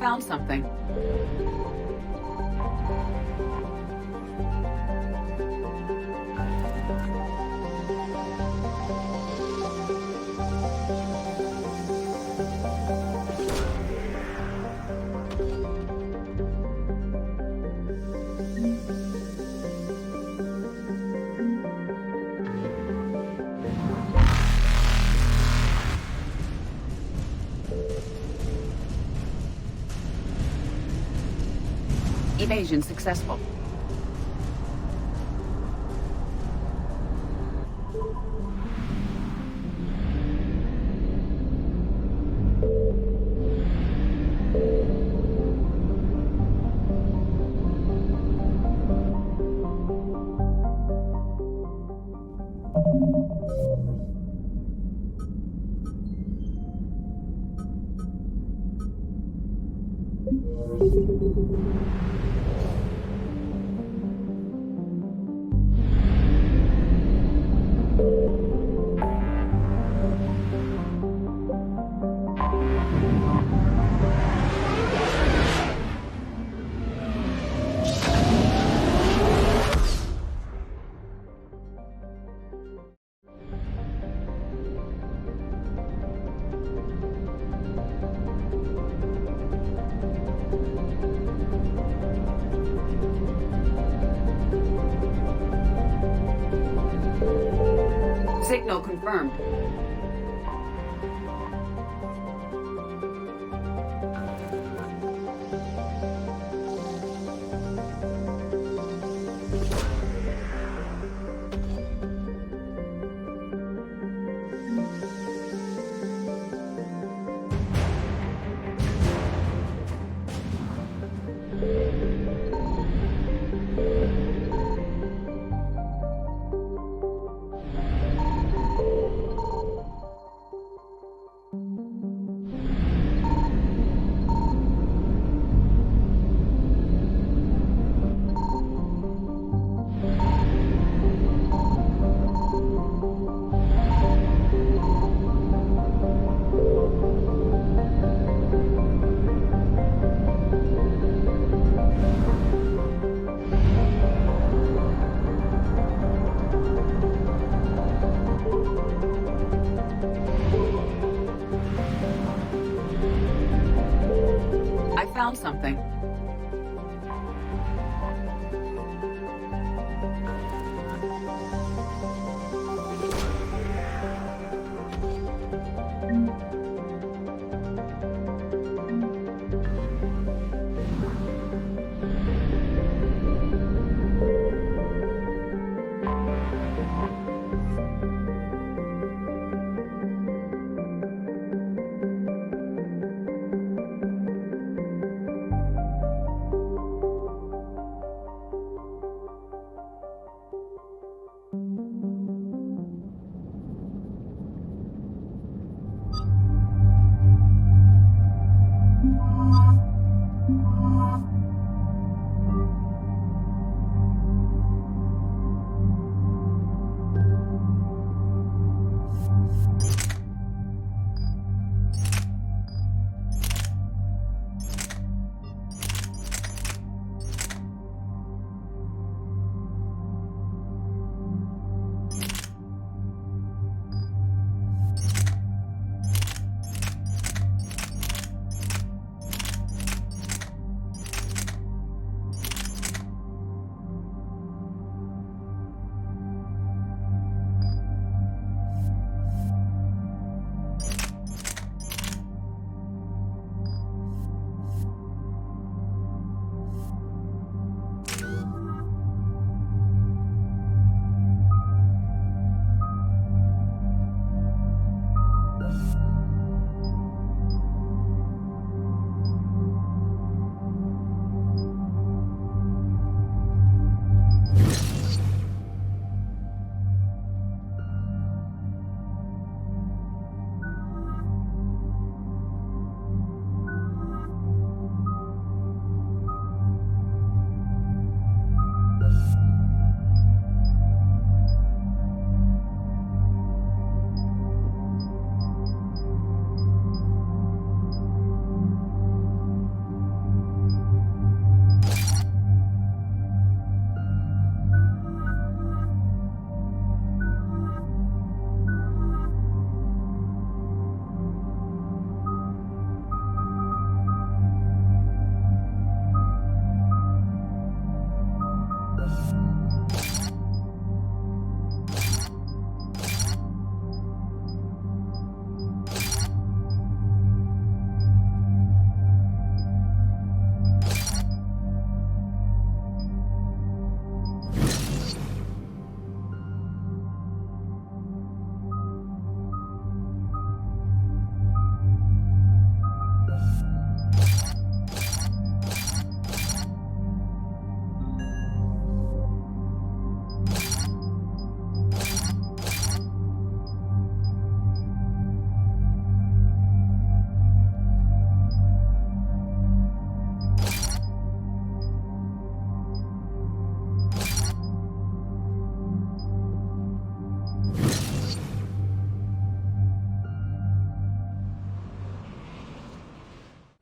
Found something. Evasion successful. Signal confirmed. Found something.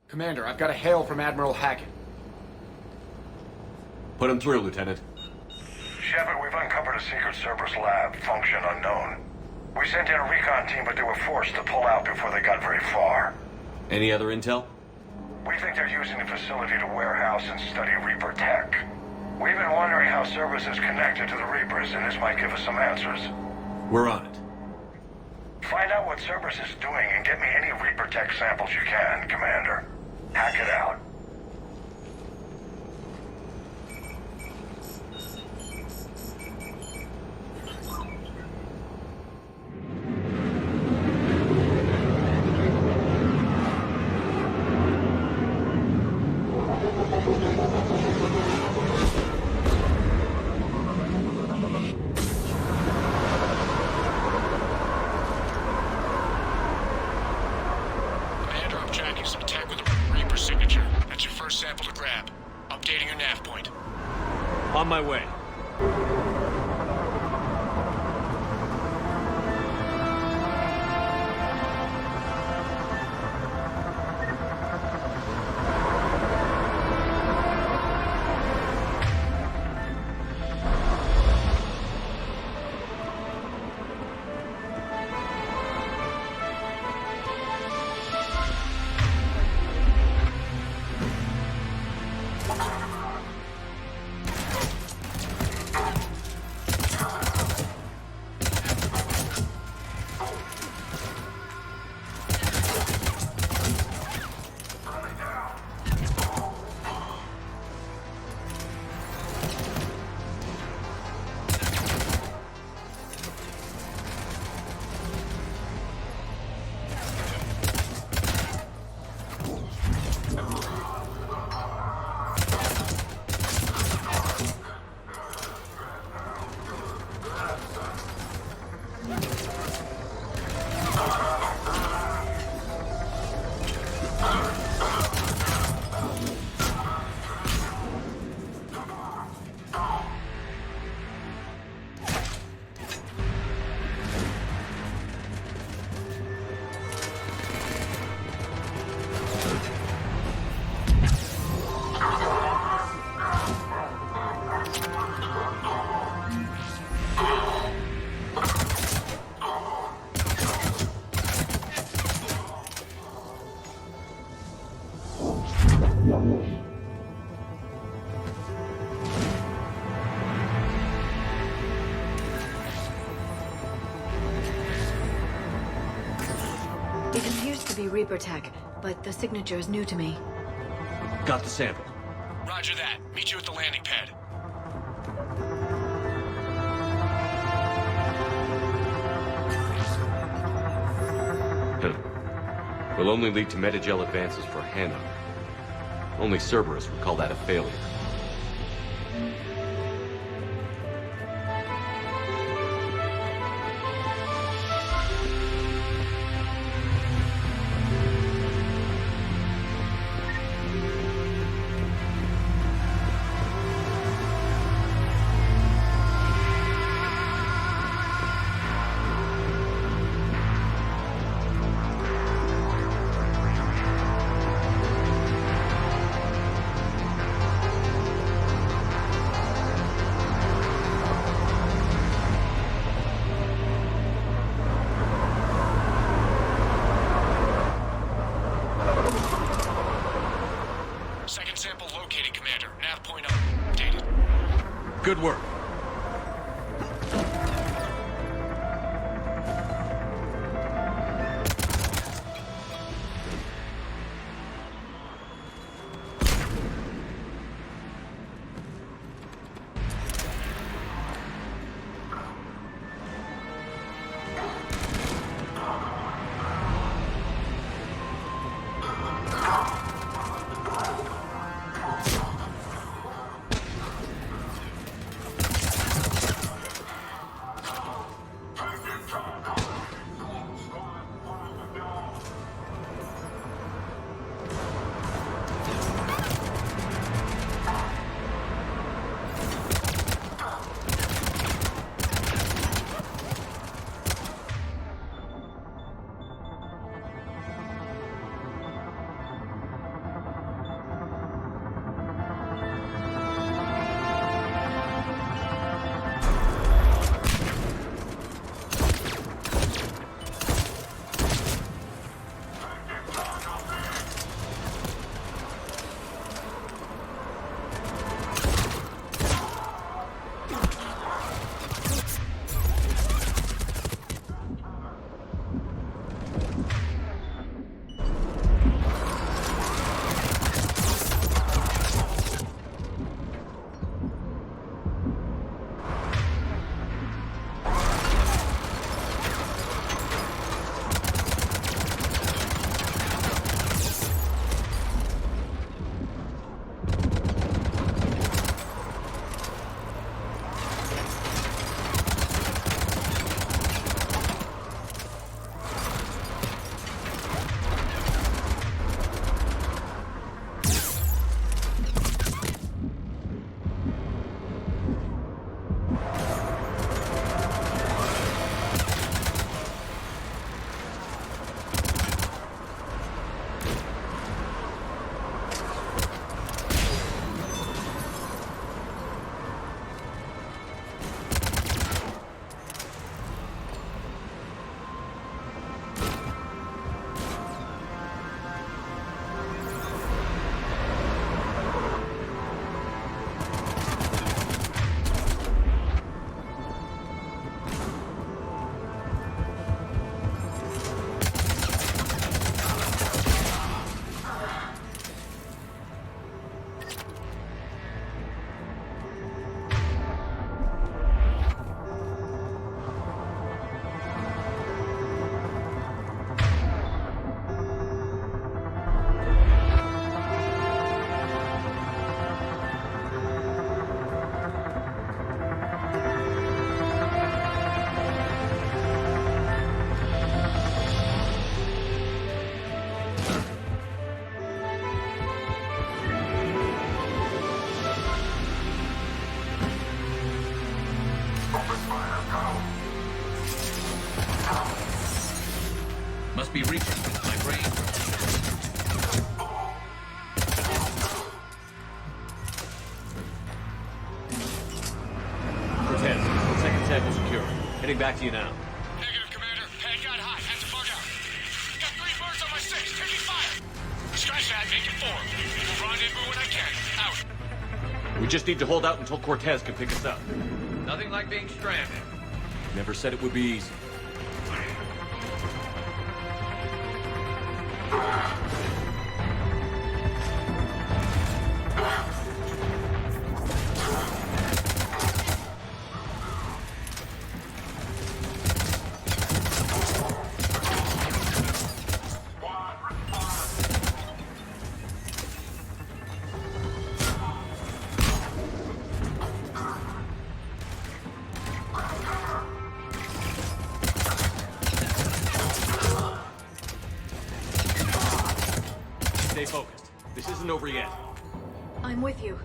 Commander, I've got a hail from Admiral Hackett. Put him through, Lieutenant. Shepard, we've uncovered a secret Cerberus lab, function unknown. We sent in a recon team, but they were forced to pull out before they got very far. Any other intel? We think they're using the facility to warehouse and study Reaper tech. We've been wondering how Cerberus is connected to the Reapers, and this might give us some answers. We're on it. Find out what Cerberus is doing and get me any Reaper tech samples you can, Commander. Hack it out. On my way. It appears to be Reaper tech, but the signature is new to me. Got the sample. Roger that. Meet you at the landing pad. Will only lead to metagel advances for Hannah. Only Cerberus would call that a failure. Second sample located, Commander. Nav point updated. Good work. Getting back to you now. Negative, Commander. Head got hot. Had to bug out. Got 3 birds on my 6. Taking fire. Scratch that. Make it 4. We'll rendezvous when I can. Out. We just need to hold out until Cortez can pick us up. Nothing like being stranded. Never said it would be easy. Stay focused. This isn't over yet. I'm with you.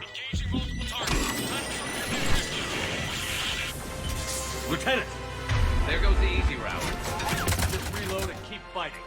Engaging multiple targets. Lieutenant! There goes the easy route. Just reload and keep fighting.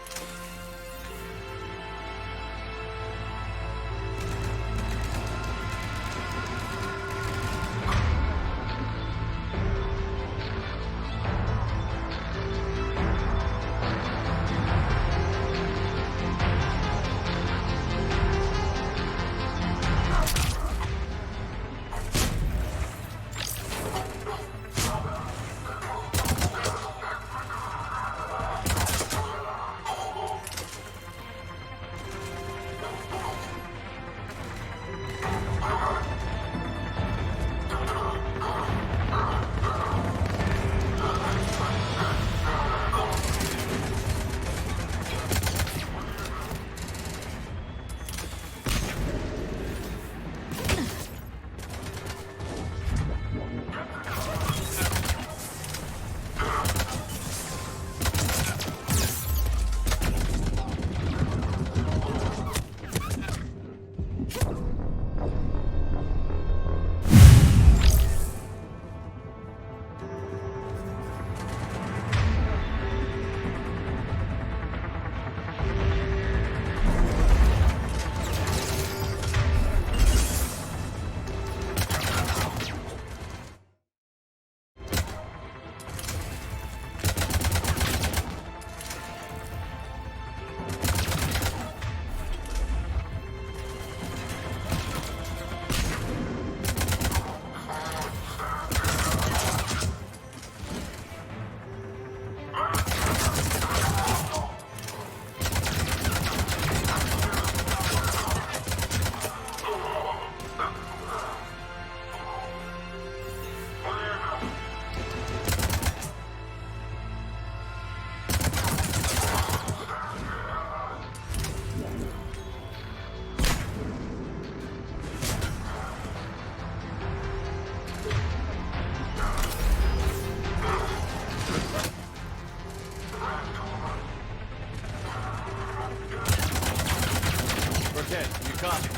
Cortez, you copy?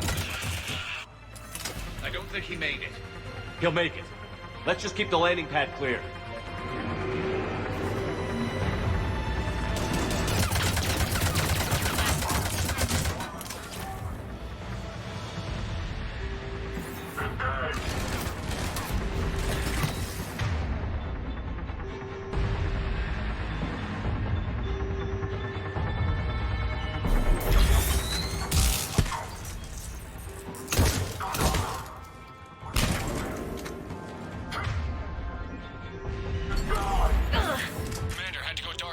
I don't think he made it. He'll make it. Let's just keep the landing pad clear.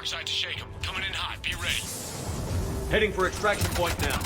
Side to shake him. Coming in hot. Be ready. Heading for extraction point now.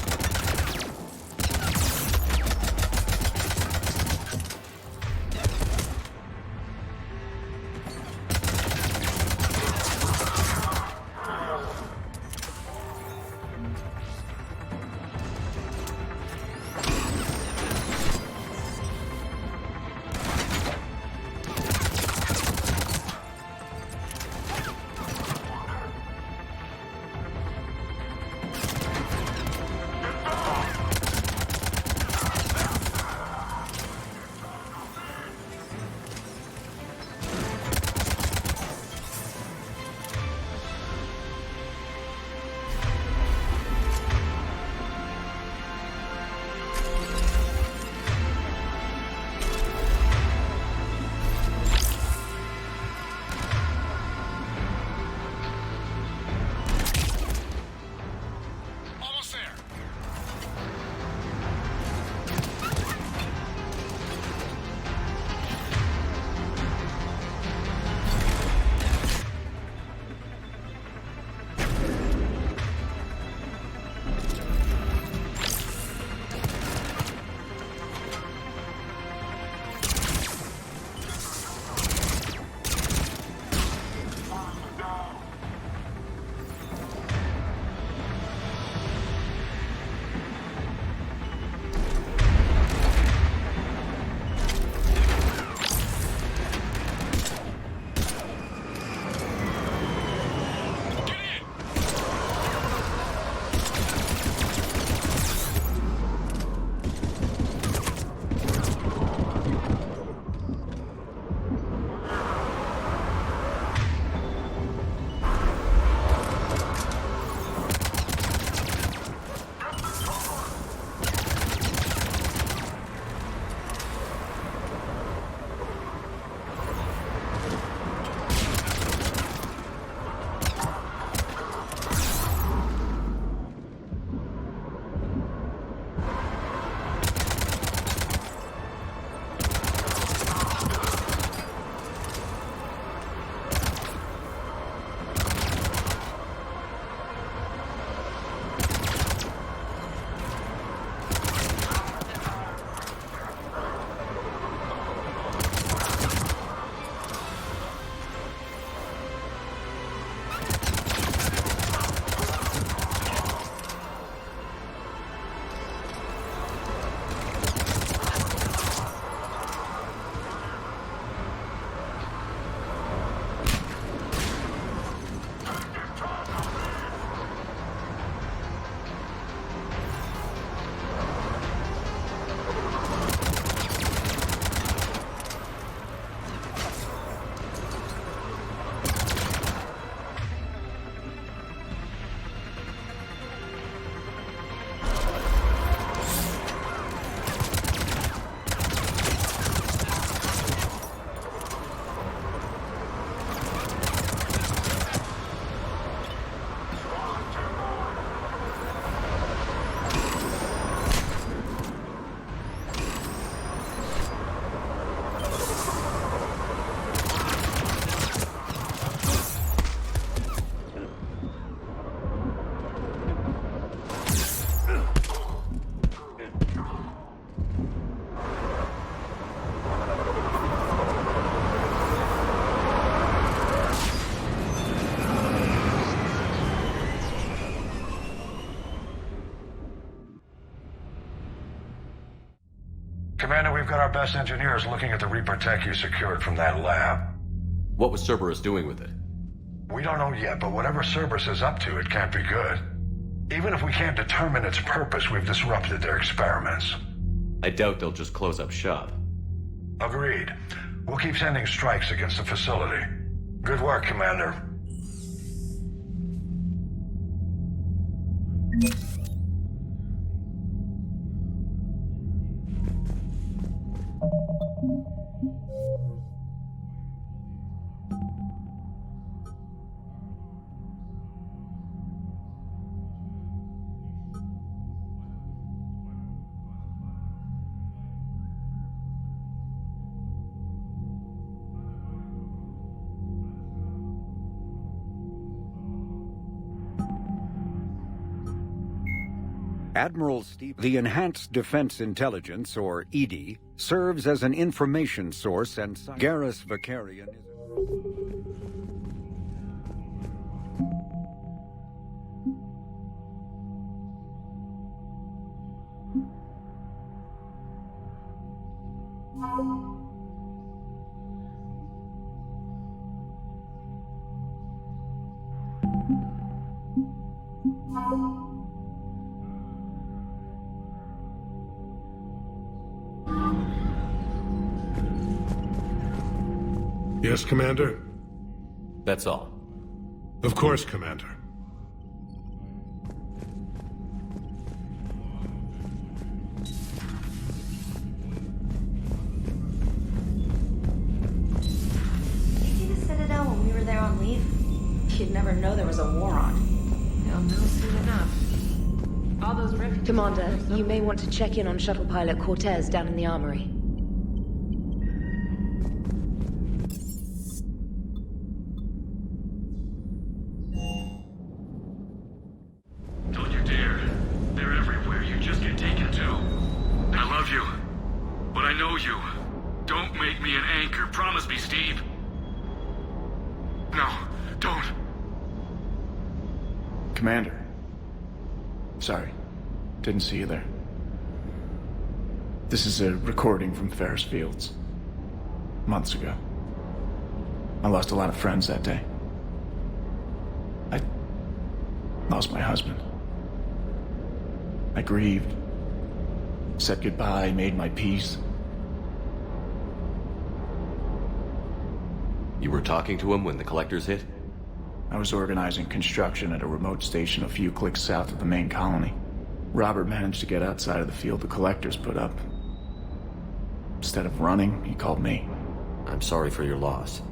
Commander, we've got our best engineers looking at the Reaper tech you secured from that lab. What was Cerberus doing with it? We don't know yet, but whatever Cerberus is up to, it can't be good. Even if we can't determine its purpose, we've disrupted their experiments. I doubt they'll just close up shop. Agreed. We'll keep sending strikes against the facility. Good work, Commander. Admiral Steve, the Enhanced Defense Intelligence, or EDI, serves as an information source and Garrus Vicarian is... Yes, Commander? That's all. Of course, Commander. Did you see the Citadel when we were there on leave? You'd never know there was a war on. You'll know soon enough. All those refugees... Commander, you may want to check in on shuttle pilot Cortez down in the armory. Don't you dare. They're everywhere. You just get taken too. I love you. But I know you. Don't make me an anchor. Promise me, Steve. No, don't. Commander. Sorry. Didn't see you there. This is a recording from Ferris Fields. Months ago. I lost a lot of friends that day. I lost my husband. I grieved. Said goodbye, made my peace. You were talking to him when the collectors hit? I was organizing construction at a remote station a few clicks south of the main colony. Robert managed to get outside of the field the collectors put up. Instead of running, he called me. I'm sorry for your loss.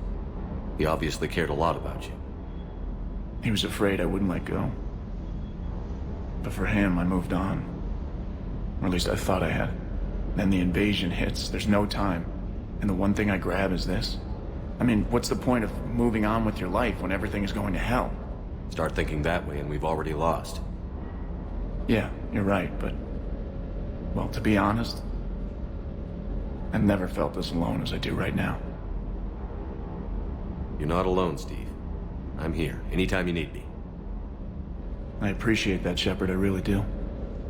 He obviously cared a lot about you. He was afraid I wouldn't let go. But for him, I moved on. Or at least I thought I had. Then the invasion hits, there's no time. And the one thing I grab is this. I mean, what's the point of moving on with your life when everything is going to hell? Start thinking that way and we've already lost. Yeah, you're right, but... well, to be honest, I've never felt as alone as I do right now. You're not alone, Steve. I'm here, anytime you need me. I appreciate that, Shepard, I really do.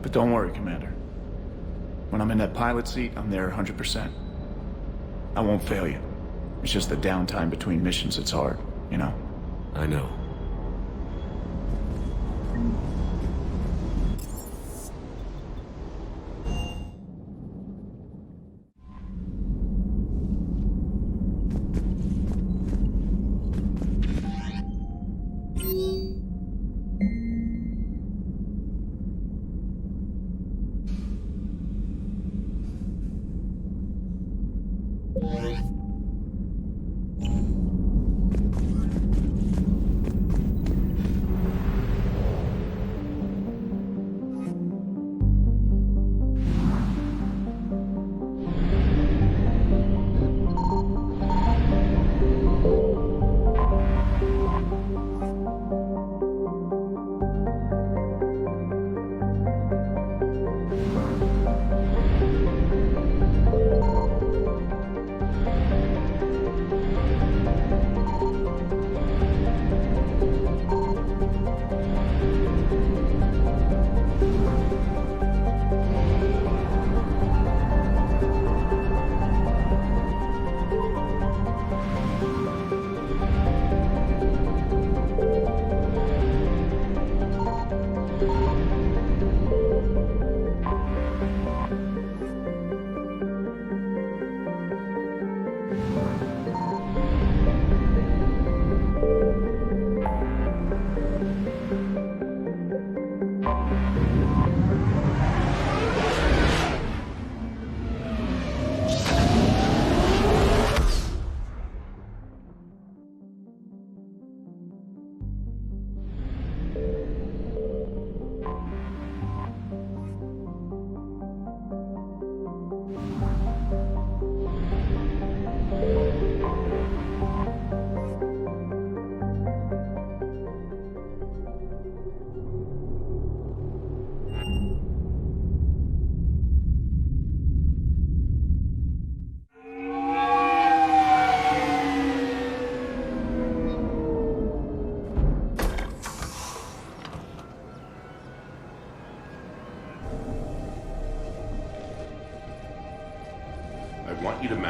But don't worry, Commander. When I'm in that pilot seat, I'm there 100%. I won't fail you. It's just the downtime between missions that's hard, you know? I know.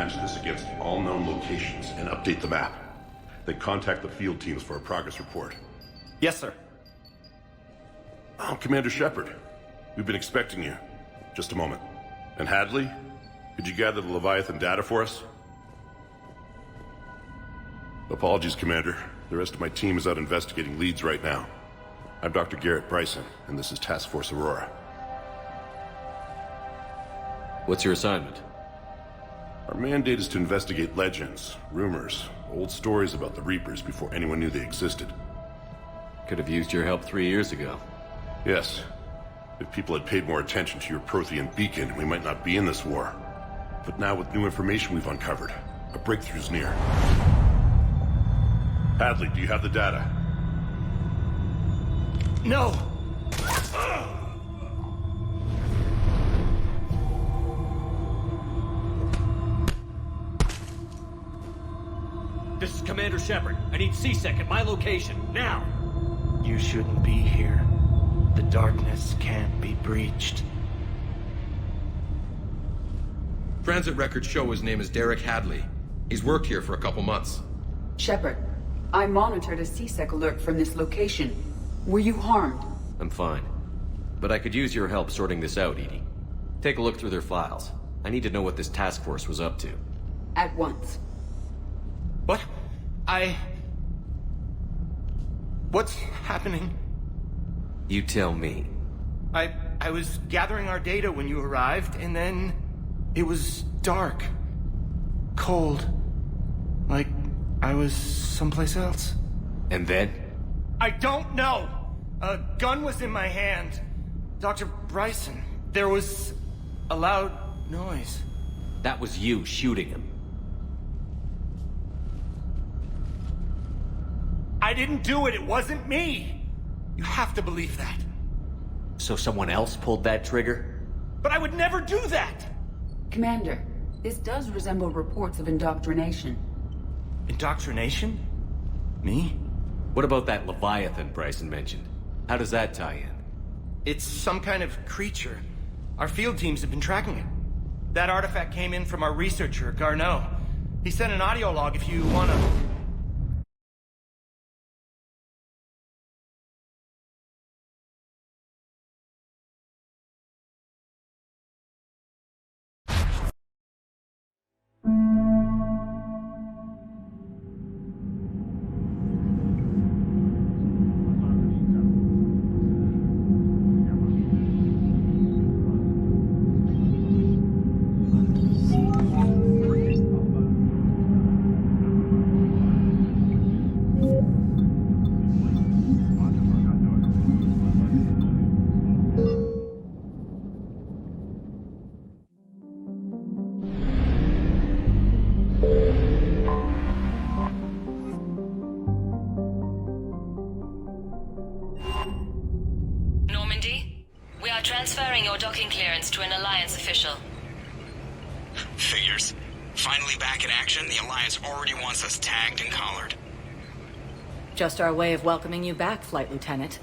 match this against all known locations and update the map. Then contact the field teams for a progress report. Yes, sir. Oh, Commander Shepard. We've been expecting you. Just a moment. And Hadley? Could you gather the Leviathan data for us? Apologies, Commander. The rest of my team is out investigating leads right now. I'm Dr. Garrett Bryson, and this is Task Force Aurora. What's your assignment? Our mandate is to investigate legends, rumors, old stories about the Reapers before anyone knew they existed. Could have used your help 3 years ago. Yes. If people had paid more attention to your Prothean beacon, we might not be in this war. But now with new information we've uncovered, a breakthrough's near. Hadley, do you have the data? No! This is Commander Shepard. I need C-Sec at my location, now! You shouldn't be here. The darkness can't be breached. Transit records show his name is Derek Hadley. He's worked here for a couple months. Shepard, I monitored a C-Sec alert from this location. Were you harmed? I'm fine. But I could use your help sorting this out, Edie. Take a look through their files. I need to know what this task force was up to. At once. What? What's happening? You tell me. I was gathering our data when you arrived, and then it was dark. Cold. Like I was someplace else. And then? I don't know! A gun was in my hand. Dr. Bryson, there was a loud noise. That was you shooting him. I didn't do it, it wasn't me! You have to believe that. So someone else pulled that trigger? But I would never do that! Commander, this does resemble reports of indoctrination. Indoctrination? Me? What about that Leviathan Bryson mentioned? How does that tie in? It's some kind of creature. Our field teams have been tracking it. That artifact came in from our researcher, Garneau. He sent an audio log if you wanna... Transferring your docking clearance to an Alliance official. Figures. Finally back in action, the Alliance already wants us tagged and collared. Just our way of welcoming you back, Flight Lieutenant.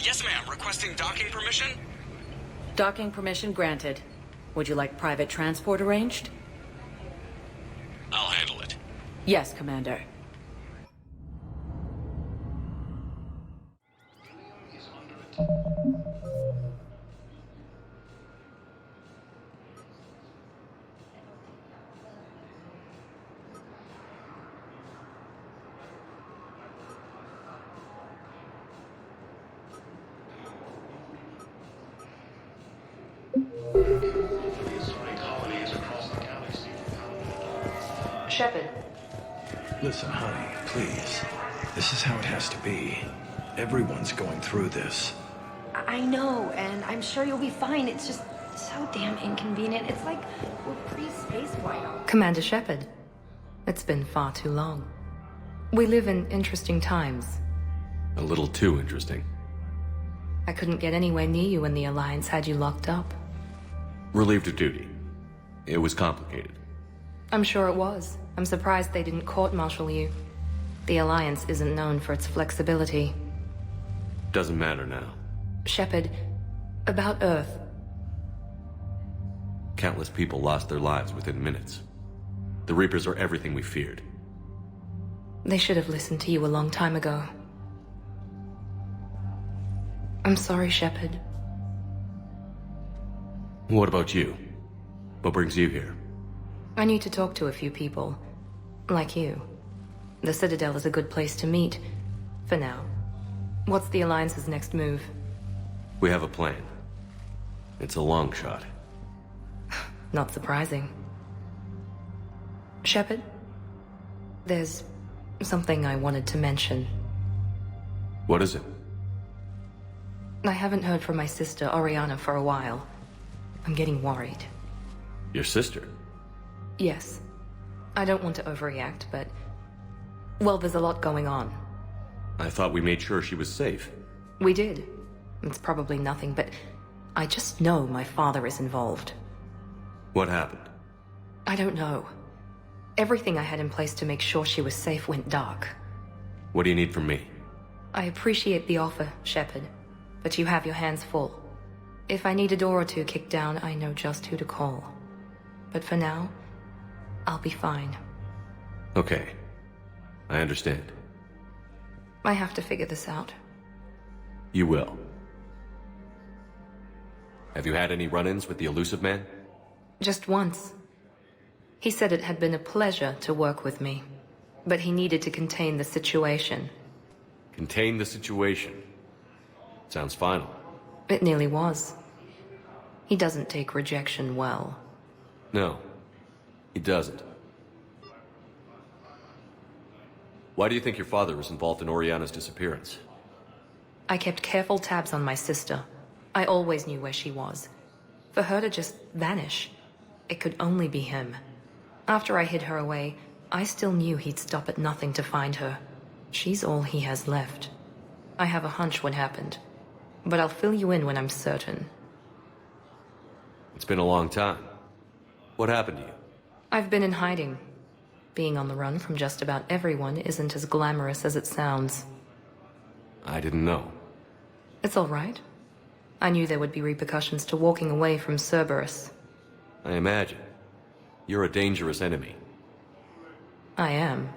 Yes ma'am. Requesting docking permission? Docking permission granted. Would you like private transport arranged? I'll handle it. Yes, Commander. Shepard. Listen, honey, please. This is how it has to be. Everyone's going through this. I know, and I'm sure you'll be fine. It's just so damn inconvenient. It's like we're pre-space wild. Commander Shepard, it's been far too long. We live in interesting times. A little too interesting. I couldn't get anywhere near you when the Alliance had you locked up. Relieved of duty. It was complicated. I'm sure it was. I'm surprised they didn't court-martial you. The Alliance isn't known for its flexibility. Doesn't matter now. Shepard, about Earth. Countless people lost their lives within minutes. The Reapers are everything we feared. They should have listened to you a long time ago. I'm sorry, Shepard. What about you? What brings you here? I need to talk to a few people. Like you. The Citadel is a good place to meet. For now. What's the Alliance's next move? We have a plan. It's a long shot. Not surprising. Shepard? There's something I wanted to mention. What is it? I haven't heard from my sister, Oriana, for a while. I'm getting worried. Your sister? Yes. I don't want to overreact, but... well, there's a lot going on. I thought we made sure she was safe. We did. It's probably nothing, but... I just know my father is involved. What happened? I don't know. Everything I had in place to make sure she was safe went dark. What do you need from me? I appreciate the offer, Shepard, but you have your hands full. If I need a door or two kicked down, I know just who to call. But for now, I'll be fine. Okay. I understand. I have to figure this out. You will. Have you had any run-ins with the Elusive Man? Just once. He said it had been a pleasure to work with me, but he needed to contain the situation. Contain the situation. Sounds final. It nearly was. He doesn't take rejection well. No, he doesn't. Why do you think your father was involved in Oriana's disappearance? I kept careful tabs on my sister. I always knew where she was. For her to just vanish, it could only be him. After I hid her away, I still knew he'd stop at nothing to find her. She's all he has left. I have a hunch what happened, but I'll fill you in when I'm certain. It's been a long time. What happened to you? I've been in hiding. Being on the run from just about everyone isn't as glamorous as it sounds. I didn't know. It's all right. I knew there would be repercussions to walking away from Cerberus. I imagine. You're a dangerous enemy. I am.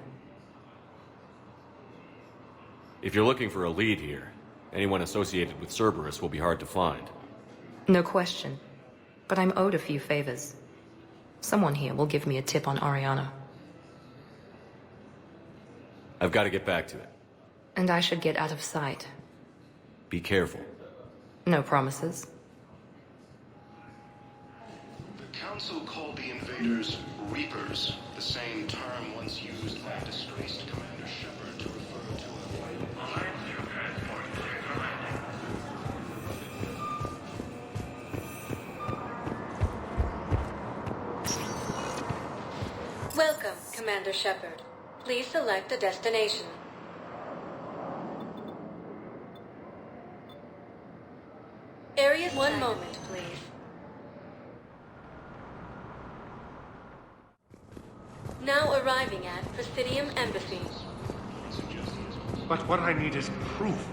If you're looking for a lead here, anyone associated with Cerberus will be hard to find. No question. But I'm owed a few favors. Someone here will give me a tip on Oriana. I've got to get back to it. And I should get out of sight. Be careful. No promises. The Council called the invaders Reapers, the same term once used by disgraced Commander Shepard to refer to Welcome, Commander Shepard. Please select a destination. Area 1 moment, please. Now arriving at Presidium Embassy. But what I need is proof.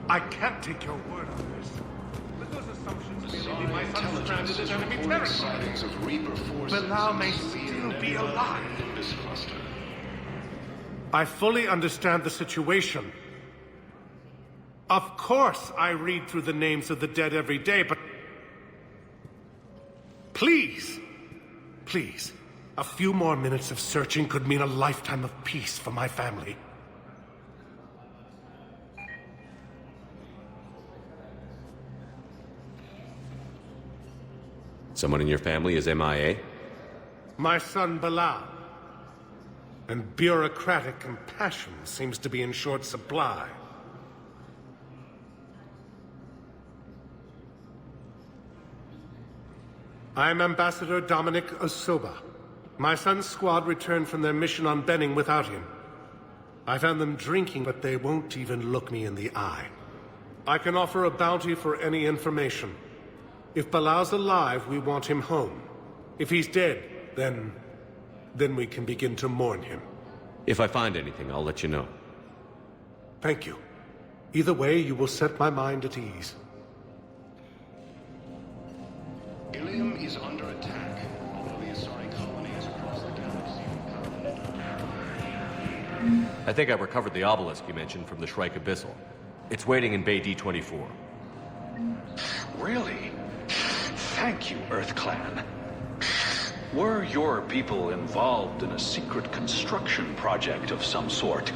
I can't take your word on this. With those assumptions, maybe my son's stranded in enemy territory. Bilal may still be alive. I fully understand the situation. Of course I read through the names of the dead every day, but... Please! Please. A few more minutes of searching could mean a lifetime of peace for my family. Someone in your family is MIA? My son Bilal. And bureaucratic compassion seems to be in short supply. I'm Ambassador Dominic Osoba. My son's squad returned from their mission on Benning without him. I found them drinking, but they won't even look me in the eye. I can offer a bounty for any information. If Bilal's alive, we want him home. If he's dead, then we can begin to mourn him. If I find anything, I'll let you know. Thank you. Either way, you will set my mind at ease. Ilium is under attack. Although the Asari colony is across the galaxy. I think I recovered the obelisk you mentioned from the Shrike Abyssal. It's waiting in Bay D-24. Really? Thank you, Earth Clan. Were your people involved in a secret construction project of some sort,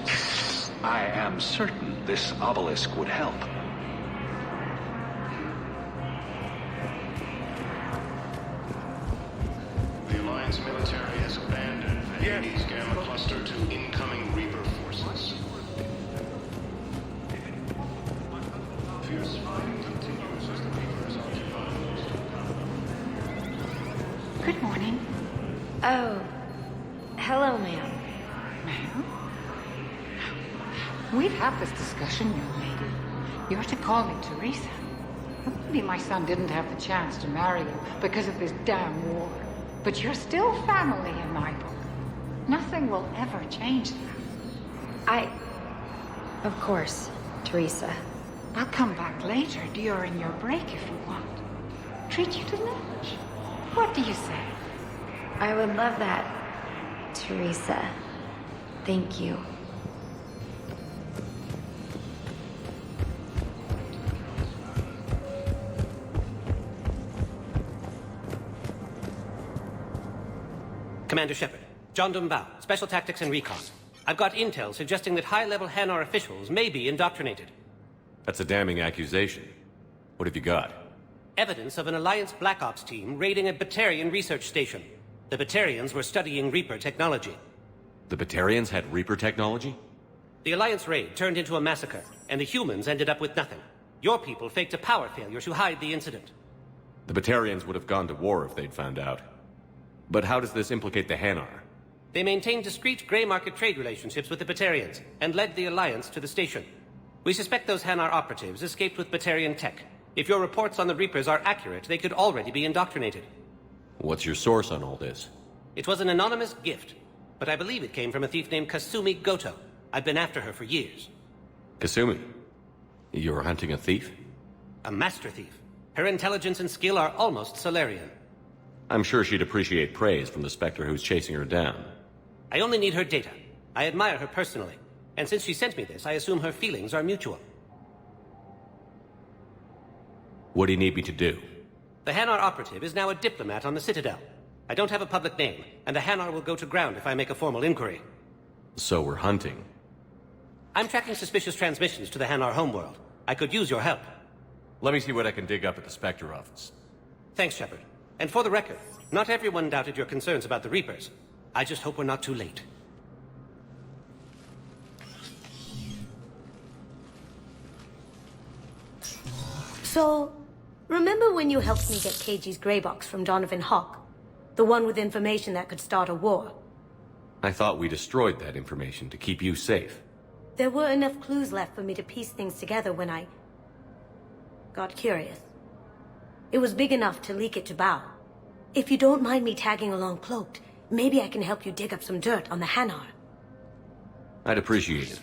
I am certain this obelisk would help. The Alliance military has abandoned the Hades Gamma Cluster to incoming Reaper forces. Fierce fighting continues as the Reapers occupy most of Good morning. Oh, hello, ma'am. Ma'am? We've had this discussion, young lady. You're to call me Teresa. Maybe my son didn't have the chance to marry you because of this damn war. But you're still family in my book. Nothing will ever change that. Of course, Teresa. I'll come back later during your break if you want. Treat you to lunch. What do you say? I would love that, Teresa. Thank you. Commander Shepard, John Dumbao, Special Tactics and Recon. I've got intel suggesting that high-level Hanar officials may be indoctrinated. That's a damning accusation. What have you got? Evidence of an Alliance Black Ops team raiding a Batarian research station. The Batarians were studying Reaper technology. The Batarians had Reaper technology? The Alliance raid turned into a massacre, and the humans ended up with nothing. Your people faked a power failure to hide the incident. The Batarians would have gone to war if they'd found out. But how does this implicate the Hanar? They maintained discreet gray market trade relationships with the Batarians, and led the Alliance to the station. We suspect those Hanar operatives escaped with Batarian tech. If your reports on the Reapers are accurate, they could already be indoctrinated. What's your source on all this? It was an anonymous gift, but I believe it came from a thief named Kasumi Goto. I've been after her for years. Kasumi? You're hunting a thief? A master thief. Her intelligence and skill are almost Solarian. I'm sure she'd appreciate praise from the Spectre who's chasing her down. I only need her data. I admire her personally. And since she sent me this, I assume her feelings are mutual. What do you need me to do? The Hanar operative is now a diplomat on the Citadel. I don't have a public name, and the Hanar will go to ground if I make a formal inquiry. So we're hunting. I'm tracking suspicious transmissions to the Hanar homeworld. I could use your help. Let me see what I can dig up at the Spectre office. Thanks, Shepard. And for the record, not everyone doubted your concerns about the Reapers. I just hope we're not too late. So, remember when you helped me get KG's grey box from Donovan Hawk? The one with information that could start a war? I thought we destroyed that information to keep you safe. There were enough clues left for me to piece things together when I got curious. It was big enough to leak it to Bao. If you don't mind me tagging along cloaked, maybe I can help you dig up some dirt on the Hanar. I'd appreciate it.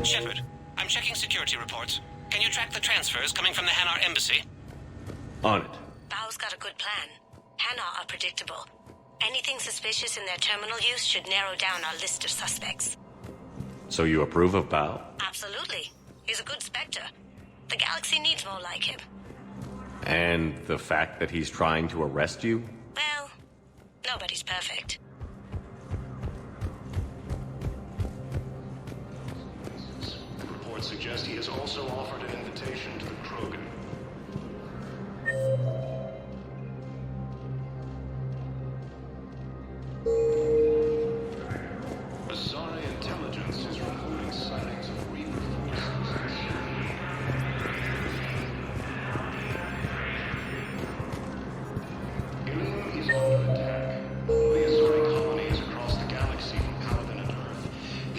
Shepard, I'm checking security reports. Can you track the transfers coming from the Hanar embassy? On it. Bao's got a good plan. Hanar are predictable. Anything suspicious in their terminal use should narrow down our list of suspects. So you approve of Bao? Absolutely. He's a good Spectre. The galaxy needs more like him. And the fact that he's trying to arrest you? Well, nobody's perfect. Reports suggest he has also offered an invitation to the Krogan. Asari intelligence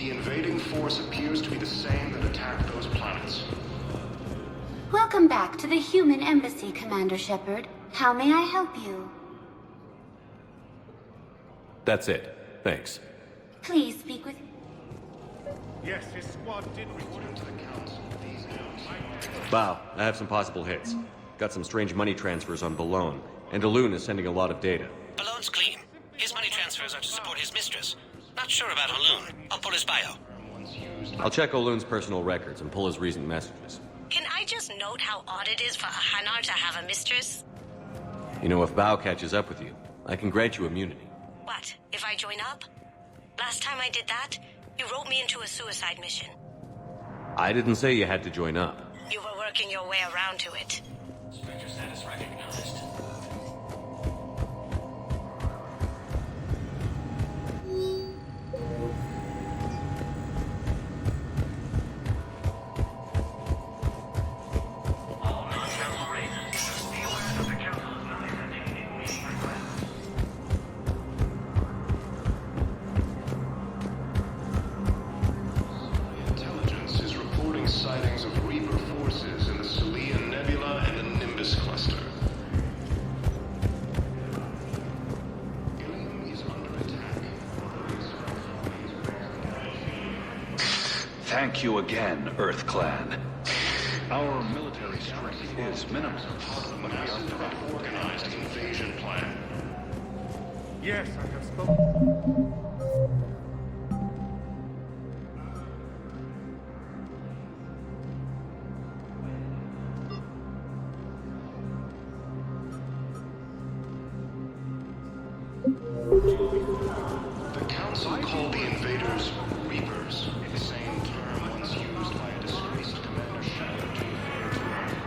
The invading force appears to be the same that attacked those planets. Welcome back to the human embassy, Commander Shepard. How may I help you? That's it. Thanks. Please speak with... Yes, his squad did return to the council. Bao, I have some possible hits. Got some strange money transfers on Balone, and Alun is sending a lot of data. Balone's clean. His money transfers are to support his mistress. Not sure about Alun. I'll pull his bio. I'll check Olun's personal records and pull his recent messages. Can I just note how odd it is for a Hanar to have a mistress? You know, if Bao catches up with you, I can grant you immunity. What, if I join up? Last time I did that, you wrote me into a suicide mission. I didn't say you had to join up. You were working your way around to it. Stranger status recognized. Intelligence is reporting sightings of Reaper forces in the Celia Nebula and the Nimbus cluster. Ilium is under attack. Thank you again, Earth Clan. Our military strength is minimal, but we are An organized invasion plan. Yes, I have spoken. The Council called the invaders Reapers, the same term once used by a disgraced Commander Shepard to refer to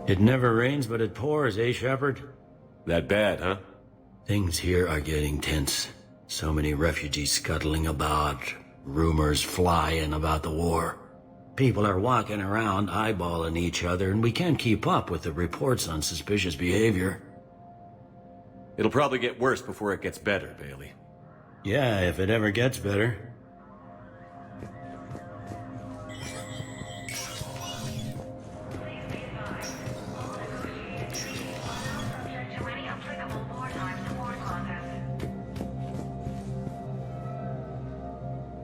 It never rains, but it pours, eh, Shepard? That bad, huh? Things here are getting tense. So many refugees scuttling about, rumors flying about the war. People are walking around eyeballing each other, and we can't keep up with the reports on suspicious behavior. It'll probably get worse before it gets better, Bailey. Yeah, if it ever gets better.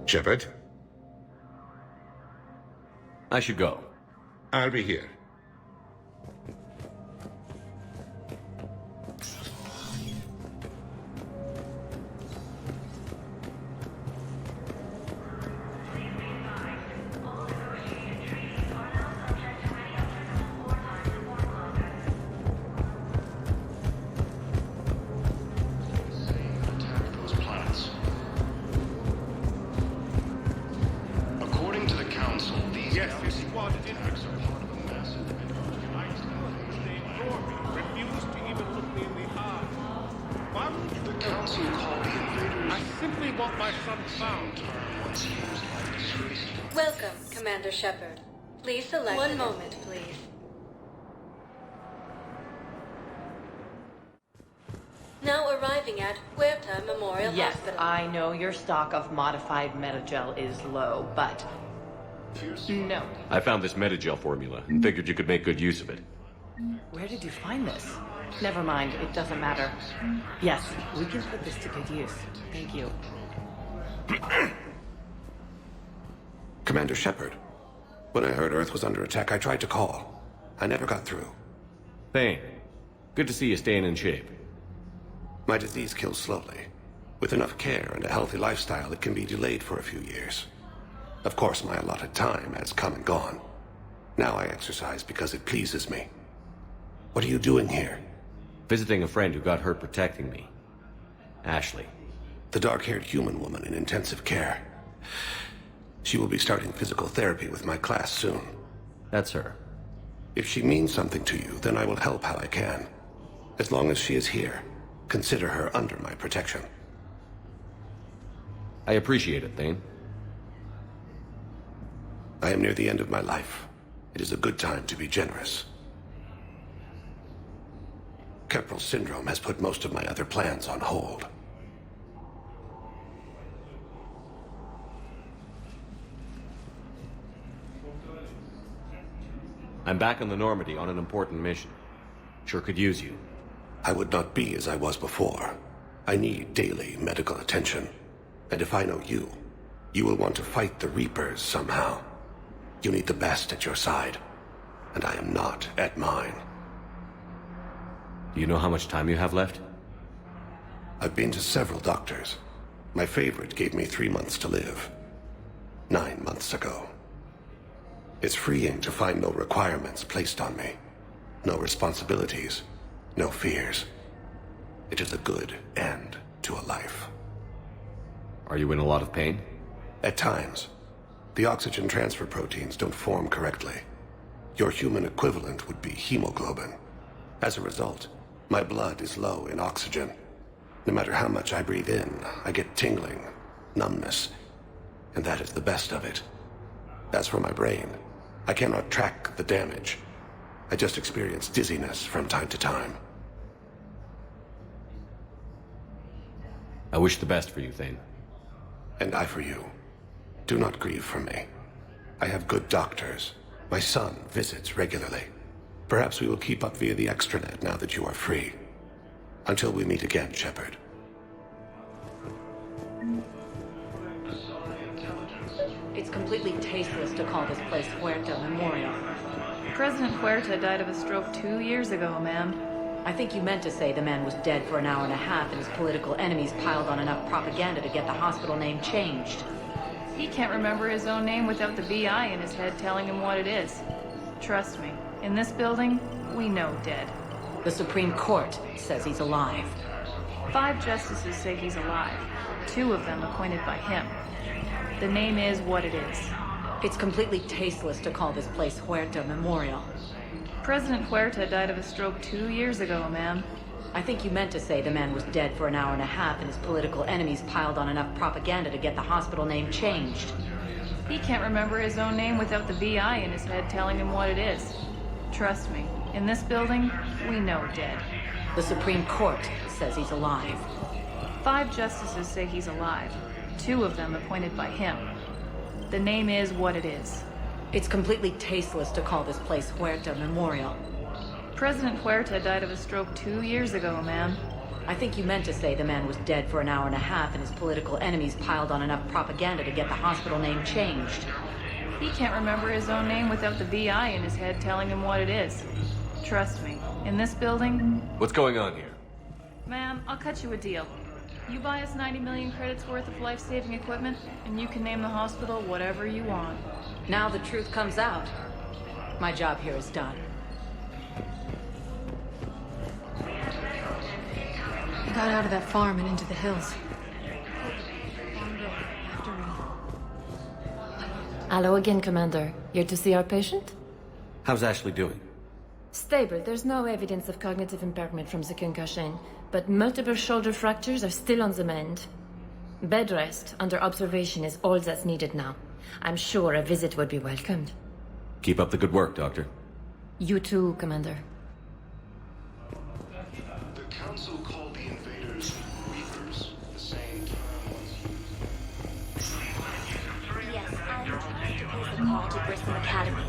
Shepard? I should go. I'll be here. According to the Council, these Yes, his galaxy squad did attacks are part of a massive and They ignore me, refuse to even look me in the eye. Why would you? The Council called the invaders. I simply want my son found. Term once used by a disgraced. Welcome, Commander Shepard. Please select... One moment, please. Now arriving at Huerta Memorial Yes, Hospital. I know your stock of modified metagel is low, but... No. I found this metagel formula and figured you could make good use of it. Where did you find this? Never mind, it doesn't matter. Yes, we can put this to good use. Thank you. Commander Shepard, when I heard Earth was under attack, I tried to call. I never got through. Thane, good to see you staying in shape. My disease kills slowly. With enough care and a healthy lifestyle, it can be delayed for a few years. Of course, my allotted time has come and gone. Now I exercise because it pleases me. What are you doing here? Visiting a friend who got hurt protecting me. Ashley. The dark-haired human woman in intensive care. She will be starting physical therapy with my class soon. That's her. If she means something to you, then I will help how I can. As long as she is here, consider her under my protection. I appreciate it, Thane. I am near the end of my life. It is a good time to be generous. Keppel syndrome has put most of my other plans on hold. I'm back on the Normandy on an important mission. Sure could use you. I would not be as I was before. I need daily medical attention. And if I know you, you will want to fight the Reapers somehow. You need the best at your side, and I am not at mine. Do you know how much time you have left? I've been to several doctors. My favorite gave me 3 months to live. 9 months ago. It's freeing to find no requirements placed on me. No responsibilities. No fears. It is a good end to a life. Are you in a lot of pain? At times. The oxygen transfer proteins don't form correctly. Your human equivalent would be hemoglobin. As a result, my blood is low in oxygen. No matter how much I breathe in, I get tingling, numbness, and that is the best of it. As for my brain, I cannot track the damage. I just experience dizziness from time to time. I wish the best for you, Thane. And I for you. Do not grieve for me. I have good doctors. My son visits regularly. Perhaps we will keep up via the extranet now that you are free. Until we meet again, Shepard. It's completely tasteless to call this place Huerta Memorial. President Huerta died of a stroke 2 years ago, ma'am. I think you meant to say the man was dead for an hour and a half and his political enemies piled on enough propaganda to get the hospital name changed. He can't remember his own name without the VI in his head telling him what it is. Trust me, in this building, we know dead. The Supreme Court says he's alive. 5 justices say he's alive, 2 of them appointed by him. The name is what it is. It's completely tasteless to call this place Huerta Memorial. President Huerta died of a stroke 2 years ago, ma'am. I think you meant to say the man was dead for an hour and a half and his political enemies piled on enough propaganda to get the hospital name changed. He can't remember his own name without the VI in his head telling him what it is. Trust me, in this building, we know dead. The Supreme Court says he's alive. 5 justices say he's alive, 2 of them appointed by him. The name is what it is. It's completely tasteless to call this place Huerta Memorial. President Huerta died of a stroke 2 years ago, ma'am. I think you meant to say the man was dead for an hour and a half and his political enemies piled on enough propaganda to get the hospital name changed. He can't remember his own name without the VI in his head telling him what it is. Trust me, in this building... What's going on here? Ma'am, I'll cut you a deal. You buy us 90 million credits worth of life-saving equipment, and you can name the hospital whatever you want. Now the truth comes out. My job here is done. I got out of that farm and into the hills. Hello again, Commander. Here to see our patient? How's Ashley doing? Stable. There's no evidence of cognitive impairment from the concussion, but multiple shoulder fractures are still on the mend. Bed rest under observation is all that's needed now. I'm sure a visit would be welcomed. Keep up the good work, Doctor. You too, Commander. The Council called the invaders Reapers, the same term was used. Yes, I'm trying to place a call to Grissom Academy.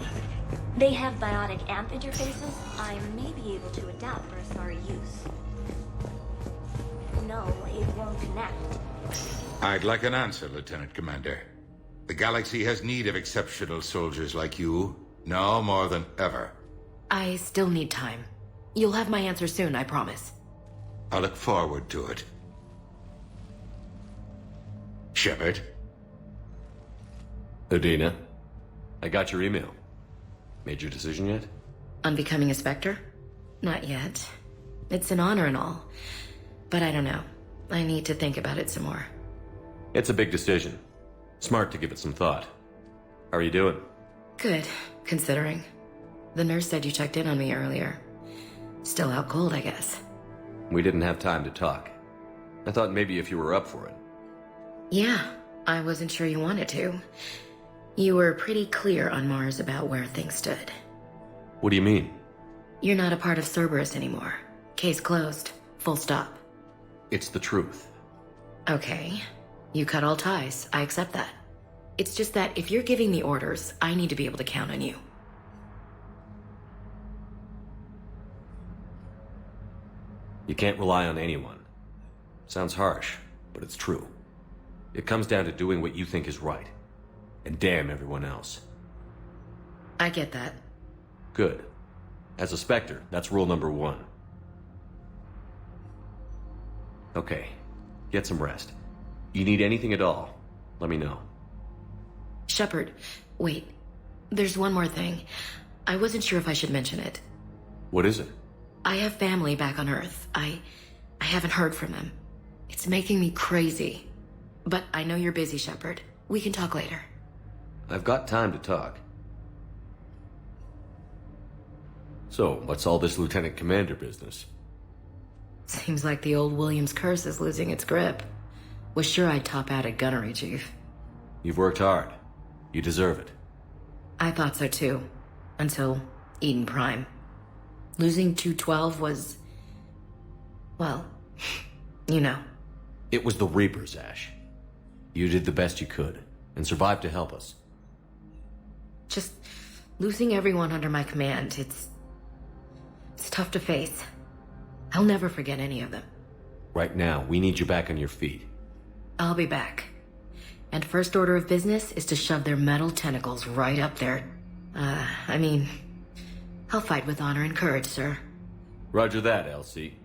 They have biotic amp interfaces. I may be able to adapt for Asari use. No, it won't connect. I'd like an answer, Lieutenant Commander. The galaxy has need of exceptional soldiers like you, now more than ever. I still need time. You'll have my answer soon, I promise. I look forward to it. Shepard? Udina, I got your email. Made your decision yet? On becoming a Spectre? Not yet. It's an honor and all. But I don't know. I need to think about it some more. It's a big decision. Smart to give it some thought. How are you doing? Good, considering. The nurse said you checked in on me earlier. Still out cold, I guess. We didn't have time to talk. I thought maybe if you were up for it. Yeah, I wasn't sure you wanted to. You were pretty clear on Mars about where things stood. What do you mean? You're not a part of Cerberus anymore. Case closed. Full stop. It's the truth. Okay. You cut all ties. I accept that. It's just that if you're giving me orders, I need to be able to count on you. You can't rely on anyone. Sounds harsh, but it's true. It comes down to doing what you think is right. And damn everyone else. I get that. Good. As a Spectre, that's rule number 1. Okay, get some rest. You need anything at all, let me know. Shepard, wait. There's one more thing. I wasn't sure if I should mention it. What is it? I have family back on Earth. I haven't heard from them. It's making me crazy. But I know you're busy, Shepard. We can talk later. I've got time to talk. So, what's all this Lieutenant Commander business? Seems like the old Williams curse is losing its grip. Was sure I'd top out at gunnery, Chief. You've worked hard. You deserve it. I thought so too. Until Eden Prime. Losing 212 was... well, you know. It was the Reapers, Ash. You did the best you could, and survived to help us. Just losing everyone under my command, it's tough to face. I'll never forget any of them. Right now, we need you back on your feet. I'll be back. And first order of business is to shove their metal tentacles right up there. I'll fight with honor and courage, sir. Roger that, Elsie.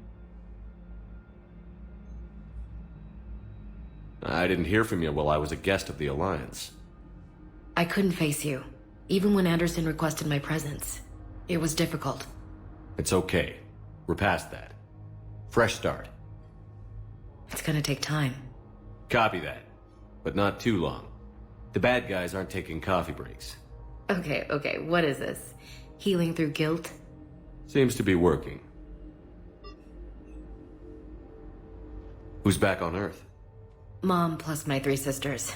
I didn't hear from you while I was a guest of the Alliance. I couldn't face you, even when Anderson requested my presence. It was difficult. It's okay. We're past that. Fresh start. It's gonna take time. Copy that. But not too long. The bad guys aren't taking coffee breaks. Okay, what is this? Healing through guilt? Seems to be working. Who's back on Earth? Mom plus my 3 sisters.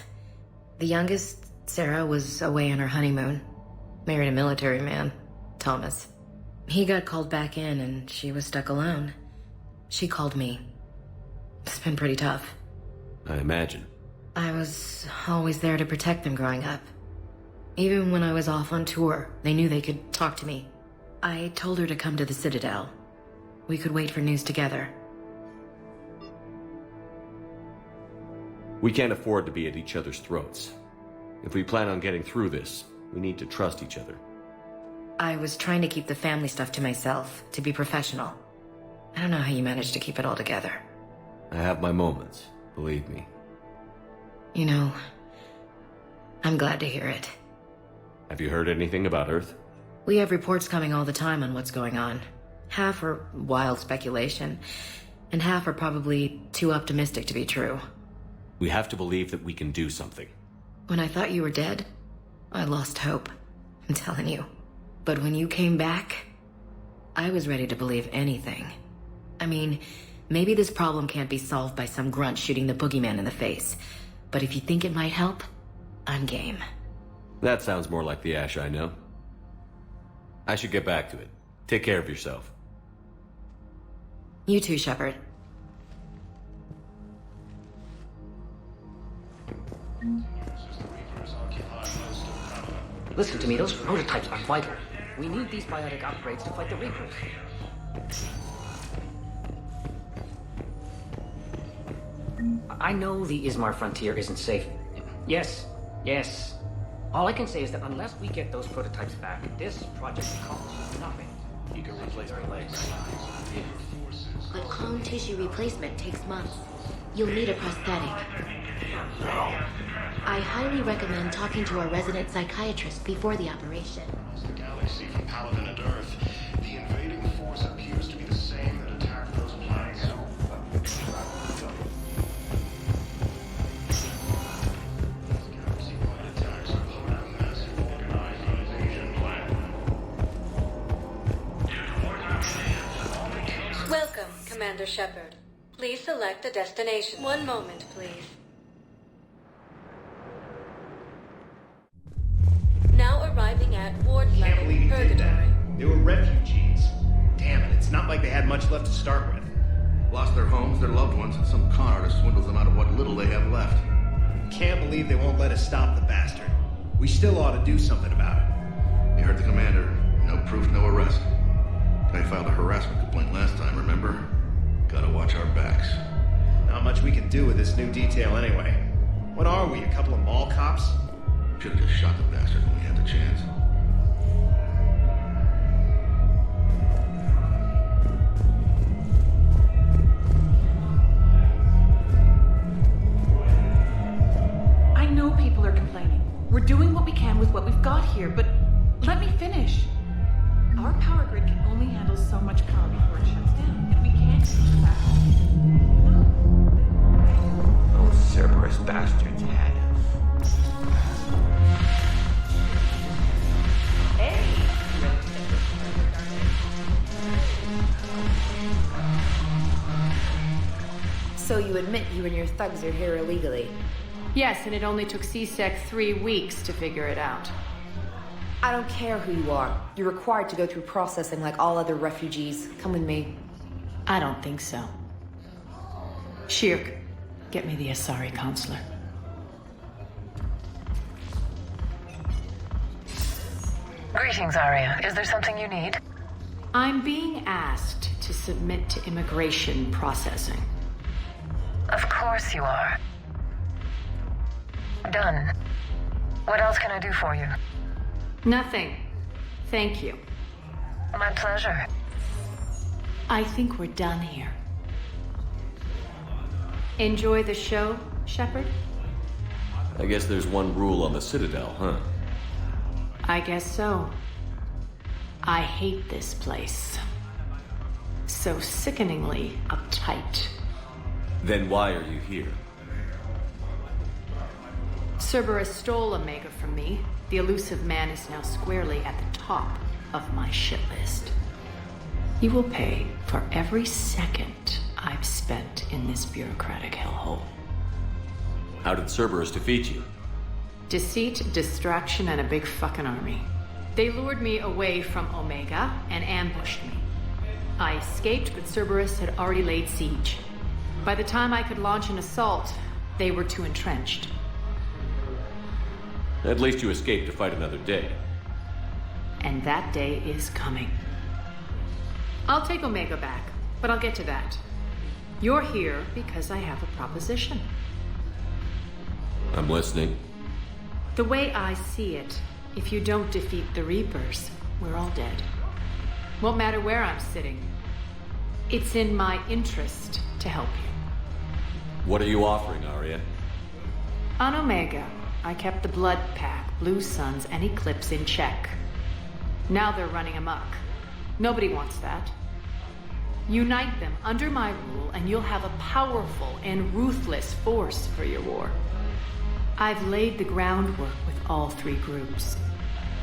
The youngest, Sarah, was away on her honeymoon. Married a military man, Thomas. He got called back in and she was stuck alone. She called me. It's been pretty tough. I imagine. I was always there to protect them growing up. Even when I was off on tour, they knew they could talk to me. I told her to come to the Citadel. We could wait for news together. We can't afford to be at each other's throats. If we plan on getting through this, we need to trust each other. I was trying to keep the family stuff to myself, to be professional. I don't know how you managed to keep it all together. I have my moments, believe me. You know, I'm glad to hear it. Have you heard anything about Earth? We have reports coming all the time on what's going on. Half are wild speculation, and half are probably too optimistic to be true. We have to believe that we can do something. When I thought you were dead, I lost hope. I'm telling you. But when you came back, I was ready to believe anything. I mean, maybe this problem can't be solved by some grunt shooting the boogeyman in the face. But if you think it might help, I'm game. That sounds more like the Ash I know. I should get back to it. Take care of yourself. You too, Shepard. Listen to me, those prototypes are vital. We need these biotic upgrades to fight the Reapers. I know the Ismar frontier isn't safe. Yes. All I can say is that unless we get those prototypes back, this project costs nothing. You can replace our legs. But clone tissue replacement takes months. You'll need a prosthetic. I highly recommend talking to a resident psychiatrist before the operation. The galaxy from Paladin and Earth. The invading force appears to be the same that attacked those planets. Galaxy-wide attacks are part of a massive organized invasion plan. Welcome, Commander Shepard. Please select a destination. One moment, please. at ward Can't level believe he did that. purgatory. They were refugees. Damn it, it's not like they had much left to start with. Lost their homes, their loved ones, and some con artist swindles them out of what little they have left. Can't believe they won't let us stop the bastard. We still ought to do something about it. You heard the commander. No proof, no arrest. Guy filed a harassment complaint last time, remember? Gotta watch our backs. Not much we can do with this new detail anyway. What are we, a couple of mall cops? Should've just shot the bastard when we had the chance. I know people are complaining. We're doing what we can with what we've got here, but let me finish. Our power grid can only handle so much power before it shuts down, and we can't switch it back on. Those Cerberus bastards had us. Hey! So you admit you and your thugs are here illegally? Yes, and it only took C-Sec 3 weeks to figure it out. I don't care who you are. You're required to go through processing like all other refugees. Come with me. I don't think so. Shirk, get me the Asari consular. Greetings, Arya. Is there something you need? I'm being asked to submit to immigration processing. Of course you are. Done. What else can I do for you? Nothing. Thank you. My pleasure. I think we're done here. Enjoy the show, Shepard? I guess there's one rule on the Citadel, huh? I guess so. I hate this place. So sickeningly uptight. Then why are you here? Cerberus stole Omega from me. The elusive man is now squarely at the top of my shit list. He will pay for every second I've spent in this bureaucratic hellhole. How did Cerberus defeat you? Deceit, distraction, and a big fucking army. They lured me away from Omega and ambushed me. I escaped, but Cerberus had already laid siege. By the time I could launch an assault, they were too entrenched. At least you escaped to fight another day. And that day is coming. I'll take Omega back, but I'll get to that. You're here because I have a proposition. I'm listening. The way I see it, if you don't defeat the Reapers, we're all dead. Won't matter where I'm sitting. It's in my interest to help you. What are you offering, Arya? On Omega, I kept the Blood Pack, Blue Suns, and Eclipse in check. Now they're running amok. Nobody wants that. Unite them under my rule, and you'll have a powerful and ruthless force for your war. I've laid the groundwork with all three groups.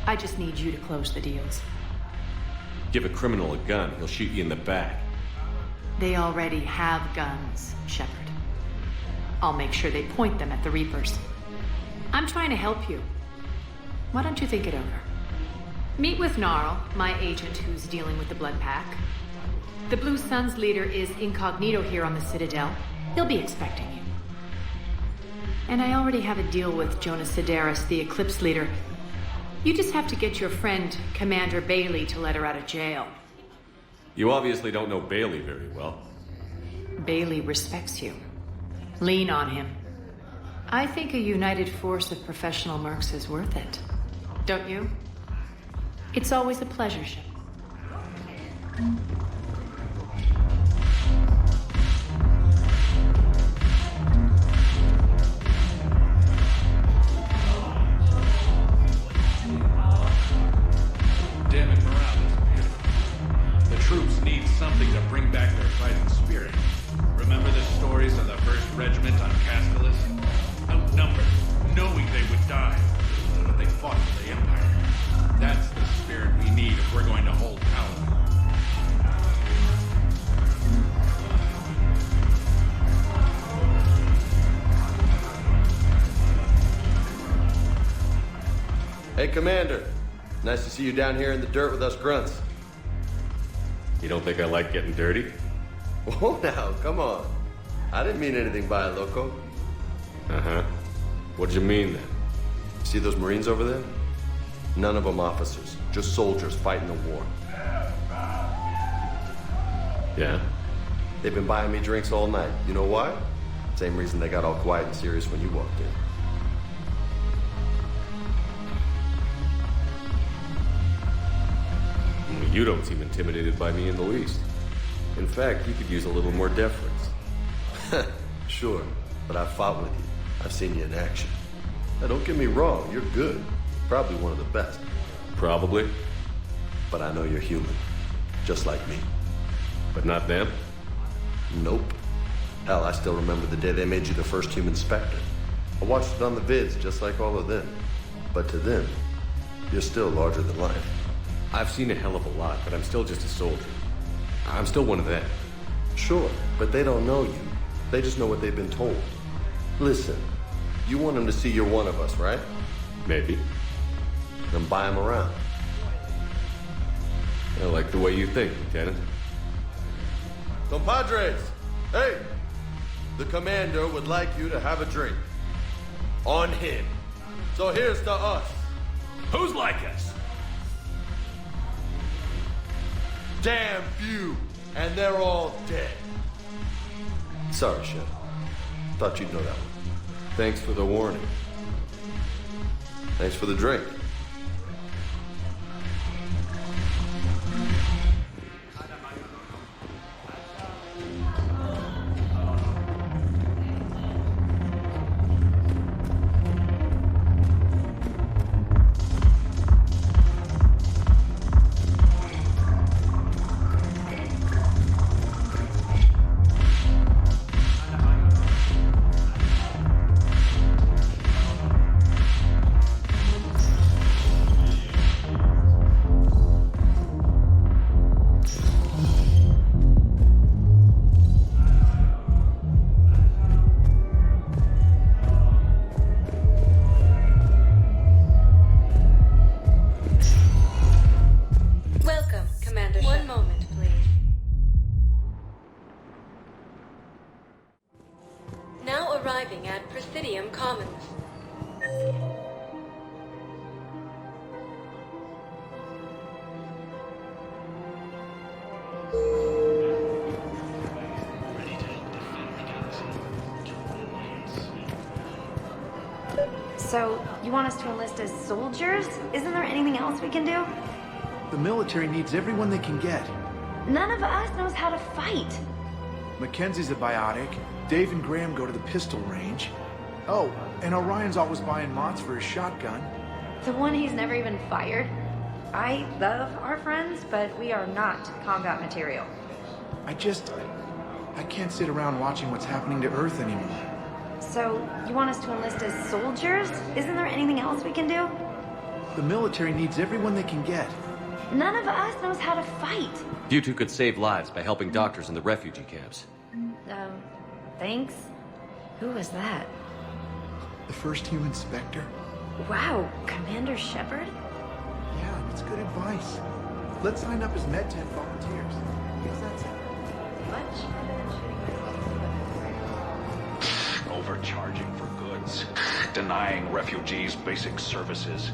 I just need you to close the deals. Give a criminal a gun, he'll shoot you in the back. They already have guns, Shepard. I'll make sure they point them at the Reapers. I'm trying to help you. Why don't you think it over? Meet with Gnarl, my agent who's dealing with the Blood Pack. The Blue Suns leader is incognito here on the Citadel. He'll be expecting you. And I already have a deal with Jonas Sedaris, the Eclipse leader. You just have to get your friend, Commander Bailey, to let her out of jail. You obviously don't know Bailey very well. Bailey respects you. Lean on him. I think a united force of professional mercs is worth it. Don't you? It's always a pleasure, Shep. Damn it, morale is beautiful. The troops need something to bring back their fighting spirit. Remember the stories of the 1st Regiment on Castellus? Outnumbered, knowing they would die, but they fought for the Empire. That's the spirit we need if we're going to hold power. Hey, Commander. Nice to see you down here in the dirt with us grunts. You don't think I like getting dirty? Oh, now, come on. I didn't mean anything by it, loco. Uh-huh. What'd you mean, then? See those Marines over there? None of them officers, just soldiers fighting the war. Yeah? They've been buying me drinks all night. You know why? Same reason they got all quiet and serious when you walked in. You don't seem intimidated by me in the least. In fact, you could use a little more deference. Sure, but I've fought with you. I've seen you in action. Now, don't get me wrong, you're good. Probably one of the best. Probably. But I know you're human. Just like me. But not them? Nope. Hell, I still remember the day they made you the first human Spectre. I watched it on the vids, just like all of them. But to them, you're still larger than life. I've seen a hell of a lot, but I'm still just a soldier. I'm still one of them. Sure, but they don't know you. They just know what they've been told. Listen, you want them to see you're one of us, right? Maybe. Then buy them around. I like the way you think, Lieutenant. Compadres, hey! The commander would like you to have a drink. On him. So here's to us. Who's like us? Damn few, and they're all dead. Sorry, Shep. Thought you'd know that one. Thanks for the warning. Thanks for the drink. So, you want us to enlist as soldiers? Isn't there anything else we can do? The military needs everyone they can get. None of us knows how to fight. Mackenzie's a biotic. Dave and Graham go to the pistol range. Oh, and Orion's always buying mods for his shotgun. The one he's never even fired. I love our friends, but we are not combat material. I can't sit around watching what's happening to Earth anymore. So, you want us to enlist as soldiers? Isn't there anything else we can do? The military needs everyone they can get. None of us knows how to fight. You two could save lives by helping doctors in the refugee camps. Thanks. Who was that? The first human Spectre. Wow, Commander Shepard? Yeah, and it's good advice. Let's sign up as MedTech volunteers. How's that sound? Much better than shooting. Overcharging for goods, denying refugees basic services.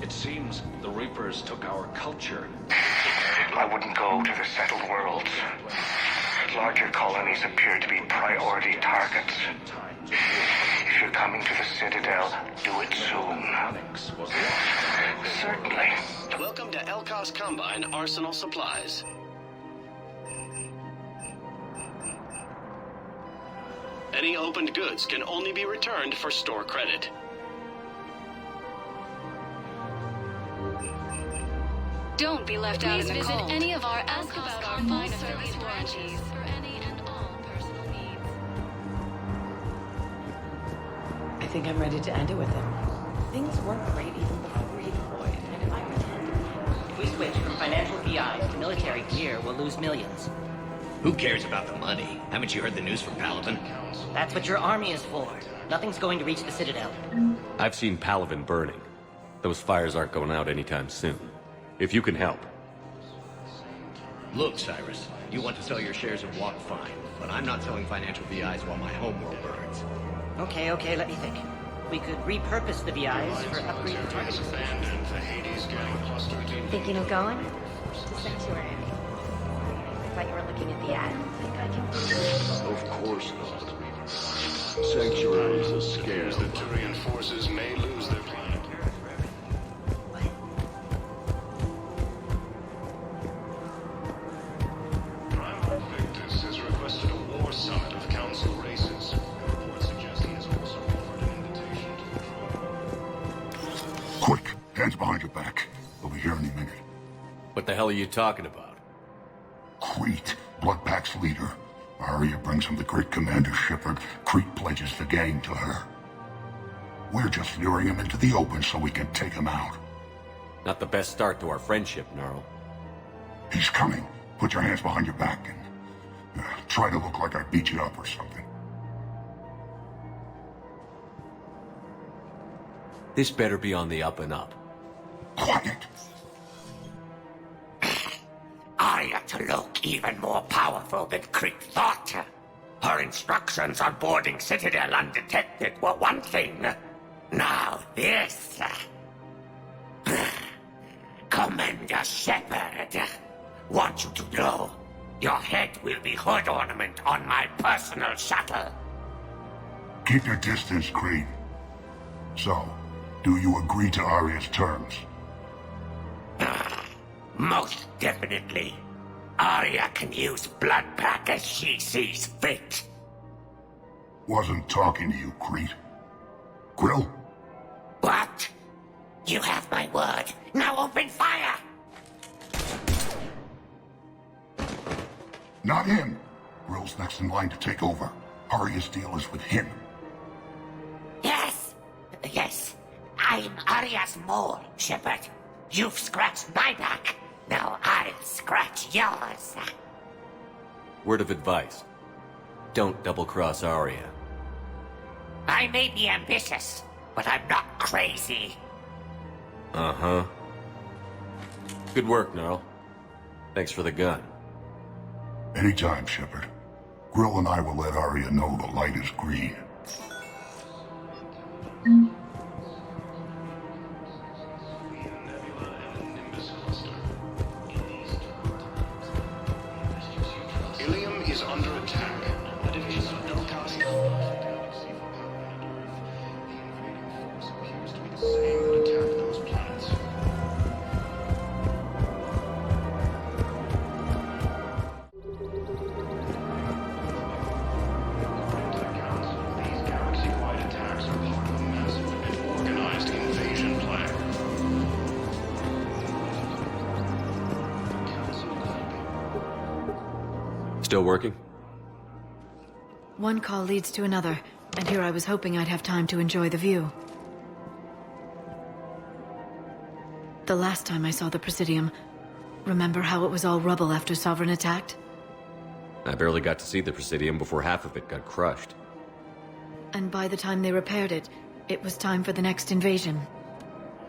It seems the Reapers took our culture. I wouldn't go to the settled worlds. Larger colonies appear to be priority targets. If you're coming to the Citadel, do it soon. Certainly. Welcome to Elkos Combine Arsenal Supplies. Any opened goods can only be returned for store credit. Don't be left out in the cold. Please visit any of our Ask About Our full-service branches for any and all personal needs. I think I'm ready to end it with him. Things weren't great even before he deployed, and if I pretend... If we switch from financial PIs to military gear, we'll lose millions. Who cares about the money? Haven't you heard the news from Palaven? That's what your army is for. Nothing's going to reach the Citadel. I've seen Palaven burning. Those fires aren't going out anytime soon. If you can help. Look, Cyrus, you want to sell your shares of Walk, fine, but I'm not selling financial VIs while my homeworld burns. Okay, let me think. We could repurpose the VIs for upgraded targeting stations. Thinking of going? To Sanctuary. I thought you were looking at the ad. Think I can... Of course not. Sanctuary is a scare. The Turian forces may lose their planet. Primarch Victus has requested a war summit of council races. Reports suggest he has also offered an invitation to the Quick, hands behind your back. We'll be here any minute. What the hell are you talking about? Crete, Bloodpack's leader. Arya brings him the great Commander Shepard. Crete pledges the gang to her. We're just luring him into the open so we can take him out. Not the best start to our friendship, Gnarl. He's coming. Put your hands behind your back and try to look like I beat you up or something. This better be on the up and up. Quiet. Arya to look even more powerful than Crete thought. Her instructions on boarding Citadel undetected were one thing. Now this. Commander Shepard. Want you to know, your head will be hood ornament on my personal shuttle. Keep your distance, Crete. So, do you agree to Arya's terms? Most definitely. Arya can use Bloodpack as she sees fit. Wasn't talking to you, Crete. Grill? What? You have my word. Now open fire! Not him. Grill's next in line to take over. Arya's deal is with him. Yes. I'm Arya's mole, Shepard. You've scratched my back. Now I'll scratch yours. Word of advice. Don't double-cross Arya. I may be ambitious, but I'm not crazy. Uh-huh. Good work, Gnarl. Thanks for the gun. Anytime, Shepard. Grill and I will let Arya know the light is green. Ilium is under attack. The division of Delcast galaxy from planet Earth. The invading force appears to be the same that attacked those planets. These galaxy-wide attacks are part of a massive and organized invasion plan. Still working? One call leads to another, and here I was hoping I'd have time to enjoy the view. The last time I saw the Presidium, remember how it was all rubble after Sovereign attacked? I barely got to see the Presidium before half of it got crushed. And by the time they repaired it, it was time for the next invasion.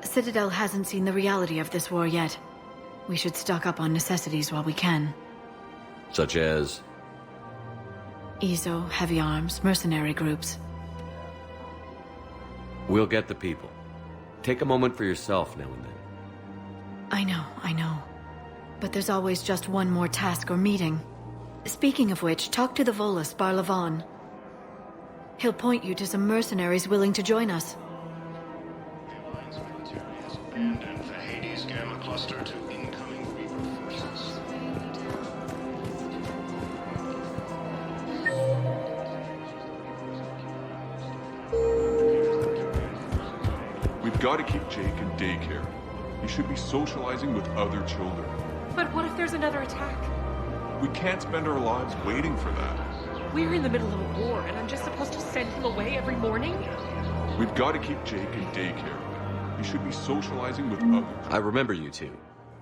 Citadel hasn't seen the reality of this war yet. We should stock up on necessities while we can. Such as? EZO, heavy arms, mercenary groups. We'll get the people. Take a moment for yourself now and then. I know. But there's always just one more task or meeting. Speaking of which, talk to the Volus, Barlavon. He'll point you to some mercenaries willing to join us. The Alliance military has abandoned the Hades Gamma Cluster to incoming Reaper forces. We've got to keep Jake in daycare. He should be socializing with other children. But what if there's another attack? We can't spend our lives waiting for that. We're in the middle of a war, and I'm just supposed to send him away every morning? We've got to keep Jake in daycare. He should be socializing with others. I remember you two.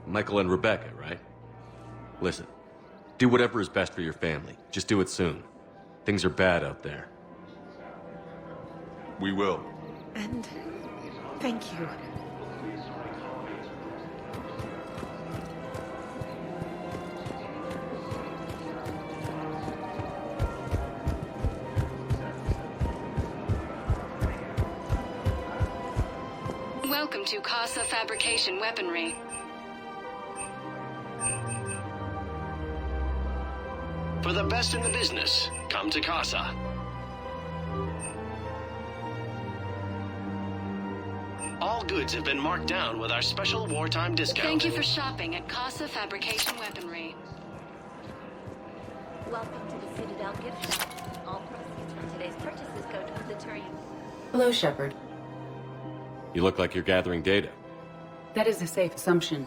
Michael and Rebecca, right? Listen, do whatever is best for your family. Just do it soon. Things are bad out there. We will. And thank you Welcome to Casa Fabrication Weaponry. For the best in the business, come to Casa. All goods have been marked down with our special wartime discount. Thank you for shopping at Casa Fabrication Weaponry. Welcome to the Citadel gift shop. All proceeds from today's purchases go to the Turian. Hello, Shepard. You look like you're gathering data. That is a safe assumption.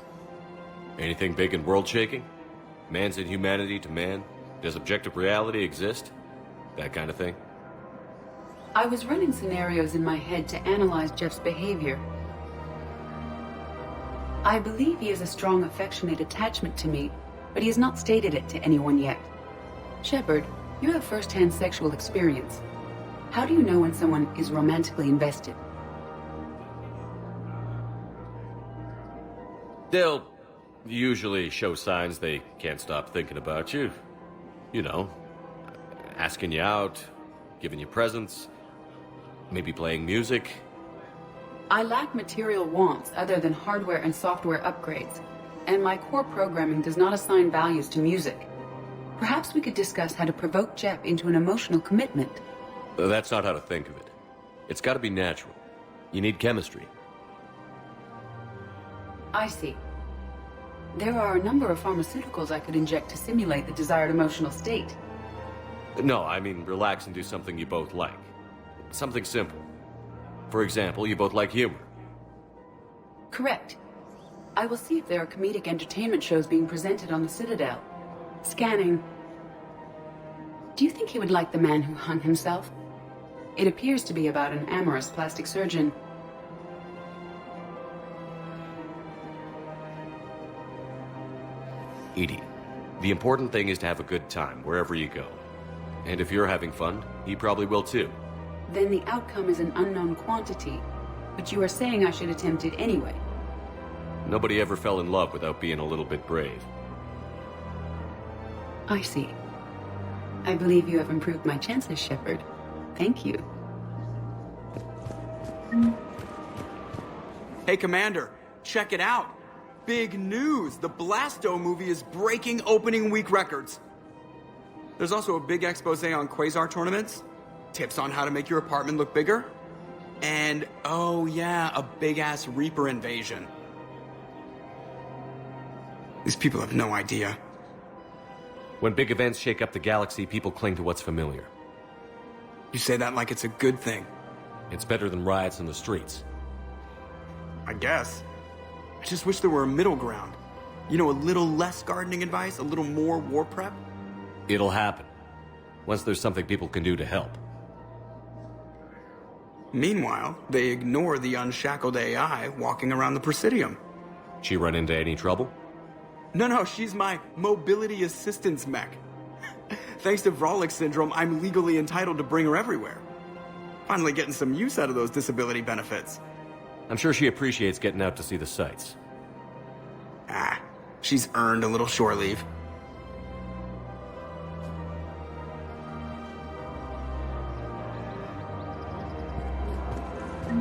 Anything big and world-shaking? Man's inhumanity to man? Does objective reality exist? That kind of thing? I was running scenarios in my head to analyze Jeff's behavior. I believe he has a strong affectionate attachment to me, but he has not stated it to anyone yet. Shepard, you have first-hand sexual experience. How do you know when someone is romantically invested? They'll usually show signs they can't stop thinking about you. You know, asking you out, giving you presents, maybe playing music. I lack material wants other than hardware and software upgrades, and my core programming does not assign values to music. Perhaps we could discuss how to provoke Jeff into an emotional commitment. That's not how to think of it. It's got to be natural. You need chemistry. I see. There are a number of pharmaceuticals I could inject to simulate the desired emotional state. No, I mean relax and do something you both like. Something simple. For example, you both like humor. Correct. I will see if there are comedic entertainment shows being presented on the Citadel. Scanning. Do you think he would like The Man Who Hung Himself? It appears to be about an amorous plastic surgeon. Edie, the important thing is to have a good time wherever you go. And if you're having fun, he probably will too. Then the outcome is an unknown quantity, but you are saying I should attempt it anyway. Nobody ever fell in love without being a little bit brave. I see. I believe you have improved my chances, Shepard. Thank you. Hey, Commander, check it out. Big news! The Blasto movie is breaking opening week records. There's also a big expose on quasar tournaments, tips on how to make your apartment look bigger, and, oh yeah, a big-ass Reaper invasion. These people have no idea. When big events shake up the galaxy, people cling to what's familiar. You say that like it's a good thing. It's better than riots in the streets. I guess. I just wish there were a middle ground. You know, a little less gardening advice, a little more war prep. It'll happen. Once there's something people can do to help. Meanwhile, they ignore the unshackled AI walking around the Presidium. She run into any trouble? No, she's my mobility assistance mech. Thanks to Vrolic syndrome, I'm legally entitled to bring her everywhere. Finally getting some use out of those disability benefits. I'm sure she appreciates getting out to see the sights. She's earned a little shore leave.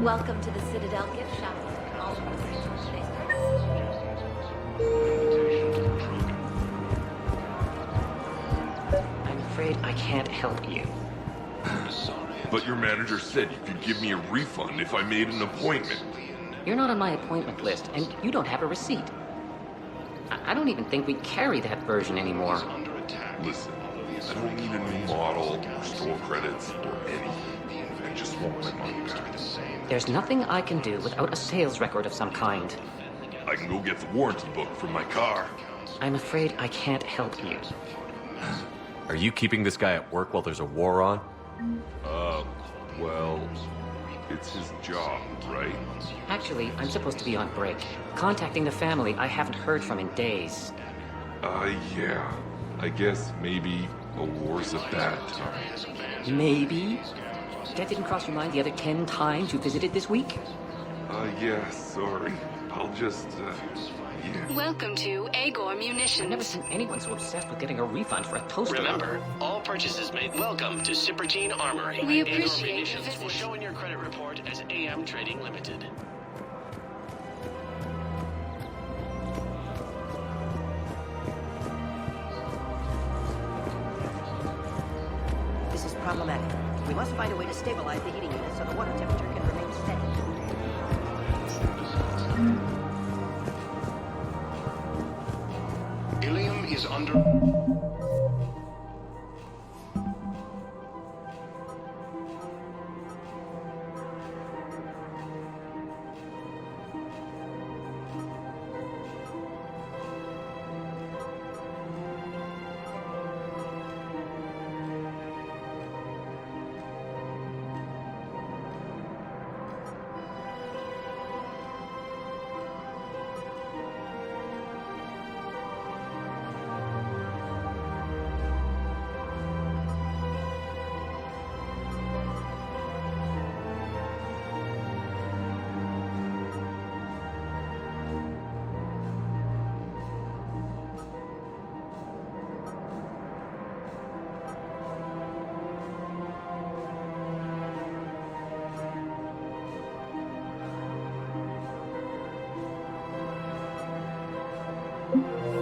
Welcome to the Citadel gift shop. All proceeds from today's I'm afraid I can't help you. But your manager said you could give me a refund if I made an appointment. You're not on my appointment list, and you don't have a receipt. I don't even think we carry that version anymore. Listen, I don't need a new model, or store credits, or anything. I just want my money back. There's nothing I can do without a sales record of some kind. I can go get the warranty book from my car. I'm afraid I can't help you. Are you keeping this guy at work while there's a war on? Well, it's his job, right? Actually, I'm supposed to be on break. Contacting the family I haven't heard from in days. Yeah. I guess maybe a war's a bad time. Maybe? That didn't cross your mind the other 10 times you visited this week? Yeah, sorry. I'll just, yeah. Welcome to Agor Munitions. I've never seen anyone so obsessed with getting a refund for a toaster. Remember, all purchases made. Welcome to Sippertine Armory. We Agor appreciate your Munitions visit. will show in your credit report as AM Trading Limited. This is problematic. We must find a way to stabilize the heating unit so the water temperature can remain steady. Ilium is under...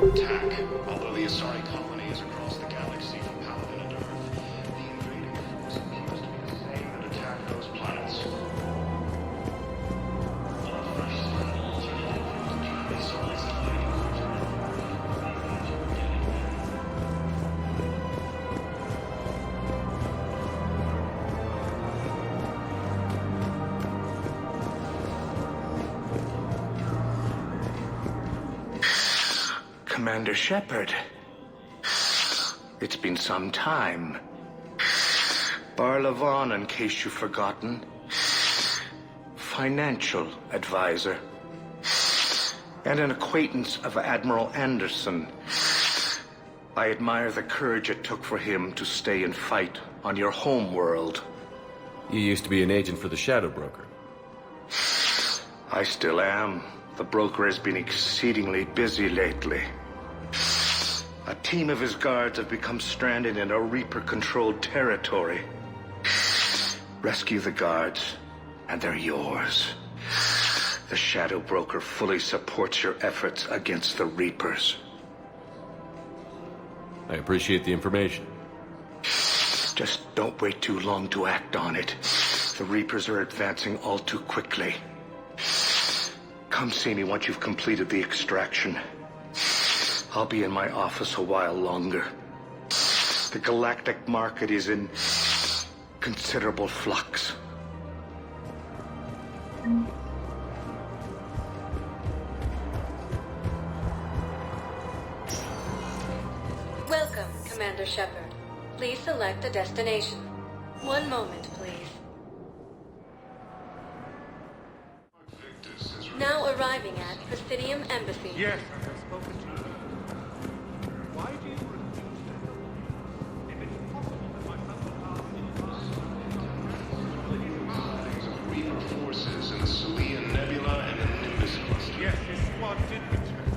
Attack. Although the Asari colony is across the galaxy from Paladin and Earth, the invading force appears to be the same that attacked those planets. All fresh samples are forwarded to the Asari's hiding Commander Shepard. It's been some time. Barlavon, in case you've forgotten. Financial advisor. And an acquaintance of Admiral Anderson. I admire the courage it took for him to stay and fight on your home world. You used to be an agent for the Shadow Broker. I still am. The broker has been exceedingly busy lately. A team of his guards have become stranded in a Reaper-controlled territory. Rescue the guards, and they're yours. The Shadow Broker fully supports your efforts against the Reapers. I appreciate the information. Just don't wait too long to act on it. The Reapers are advancing all too quickly. Come see me once you've completed the extraction. I'll be in my office a while longer. The galactic market is in considerable flux. Welcome, Commander Shepard. Please select a destination. One moment, please. Now arriving at Presidium Embassy. Yes, I have spoken to you. Why do you refuse to help? If it's possible that my brother of Reaper forces in the Salian Nebula and the Nimbus cluster. Yes, his squad did return.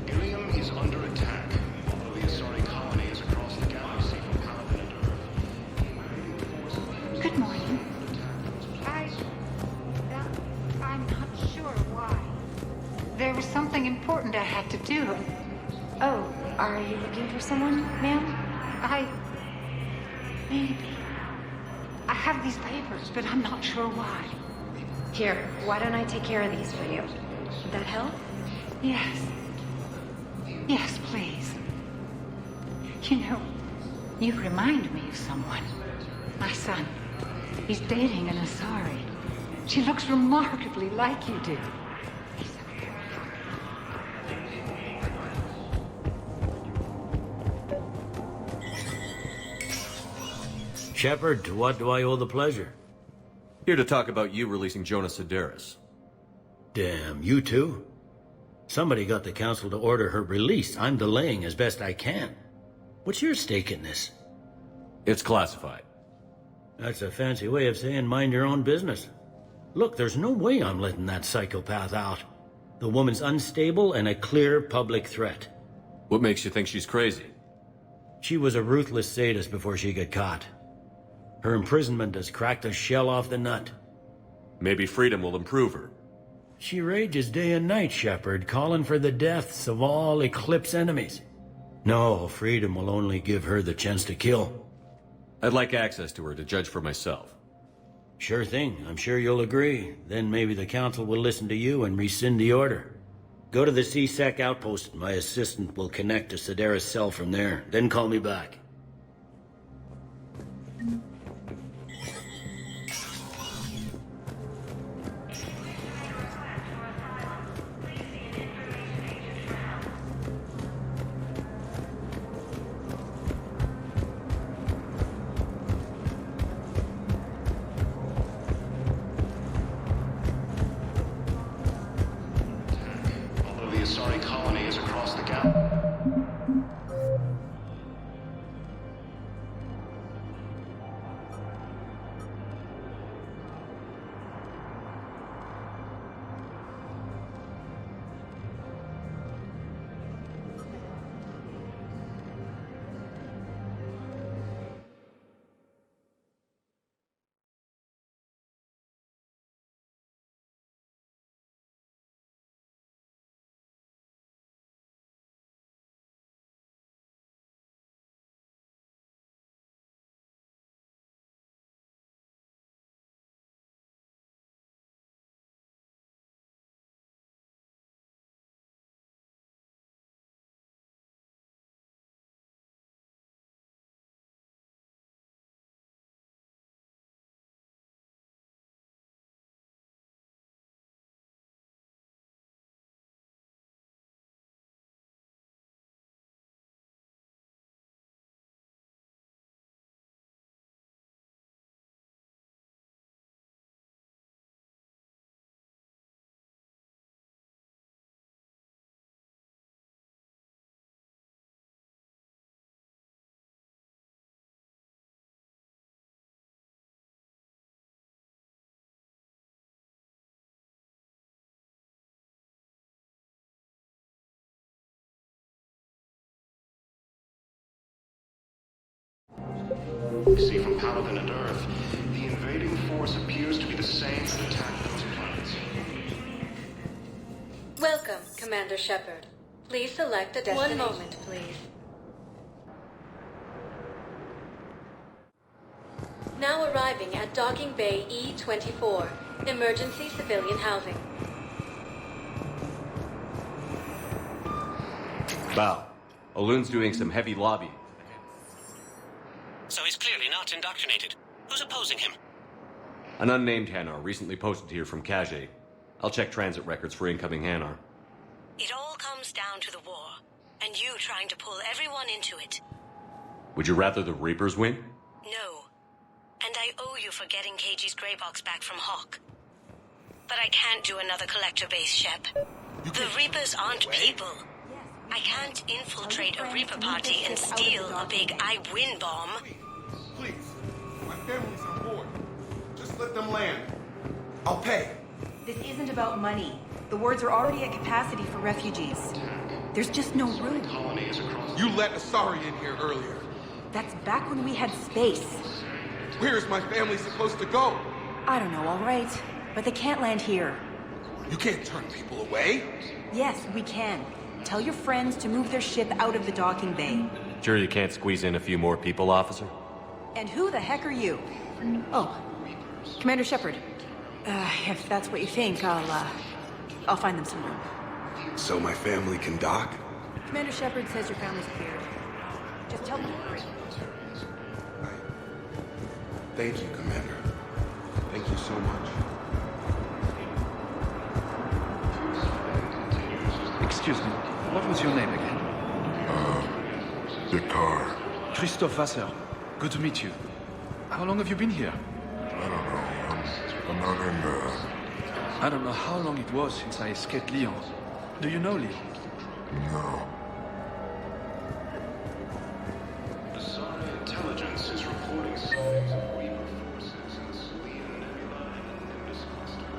Ilium is under attack, although the Asari colony is across the galaxy from Paladin and Earth. Good morning. I'm not sure why. There was something important I had to do. Oh, are you looking for someone, ma'am? Maybe. I have these papers, but I'm not sure why. Here, why don't I take care of these for you? Would that help? Yes. Yes, please. You know, you remind me of someone. My son. He's dating an Asari. She looks remarkably like you do. Shepard, to what do I owe the pleasure? Here to talk about you releasing Jonas Sedaris. Damn, you too? Somebody got the council to order her release. I'm delaying as best I can. What's your stake in this? It's classified. That's a fancy way of saying mind your own business. Look, there's no way I'm letting that psychopath out. The woman's unstable and a clear public threat. What makes you think she's crazy? She was a ruthless sadist before she got caught. Her imprisonment has cracked the shell off the nut. Maybe freedom will improve her. She rages day and night, Shepard, calling for the deaths of all Eclipse enemies. No, freedom will only give her the chance to kill. I'd like access to her to judge for myself. Sure thing. I'm sure you'll agree. Then maybe the Council will listen to you and rescind the order. Go to the C-Sec outpost. My assistant will connect to Sidera's cell from there. Then call me back. See from Paladin and Earth, the invading force appears to be the same that attacked those planets. Welcome, Commander Shepard. Please select a destination. 1 moment, please. Now arriving at Docking Bay E-24, emergency civilian housing. Bow. Aloon's doing some heavy lobbying. So he's clearly not indoctrinated. Who's opposing him? An unnamed Hanar recently posted here from Kage. I'll check transit records for incoming Hanar. It all comes down to the war, and you trying to pull everyone into it. Would you rather the Reapers win? No. And I owe you for getting KG's grey box back from Hawk. But I can't do another collector base, Shep. The Reapers aren't people. I can't infiltrate a Reaper party and steal a big I win bomb. Please, my family's on board. Just let them land. I'll pay. This isn't about money. The wards are already at capacity for refugees. There's just no room. You let Asari in here earlier. That's back when we had space. Where is my family supposed to go? I don't know, all right. But they can't land here. You can't turn people away. Yes, we can. Tell your friends to move their ship out of the docking bay. Sure you can't squeeze in a few more people, officer? And who the heck are you? Oh, Commander Shepard. If that's what you think, I'll find them some room. So my family can dock? Commander Shepard says your family's cleared. Just tell them to hurry. Thank you, Commander. Thank you so much. Excuse me, what was your name again? Dakar. Christoph Wasser. Good to meet you. How long have you been here? I don't know. I'm not in, I don't know how long it was since I escaped Lyon. Do you know Lyon? No. Asari intelligence is reporting sightings of Reaper forces in the Salian Nebula and Nimbus cluster.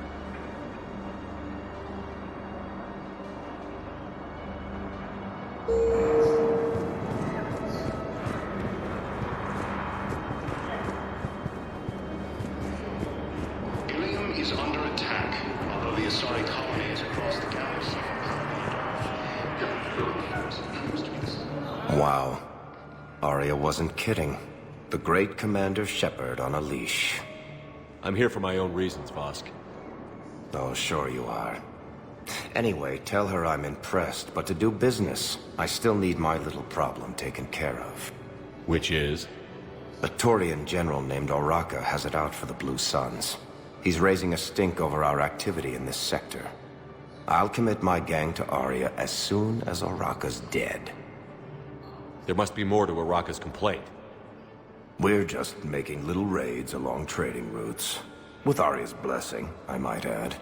Wow. Arya wasn't kidding. The great Commander Shepard on a leash. I'm here for my own reasons, Vosk. Oh, sure you are. Anyway, tell her I'm impressed, but to do business, I still need my little problem taken care of. Which is? A Taurian general named Oraka has it out for the Blue Suns. He's raising a stink over our activity in this sector. I'll commit my gang to Arya as soon as Oraka's dead. There must be more to Oraka's complaint. We're just making little raids along trading routes. With Arya's blessing, I might add.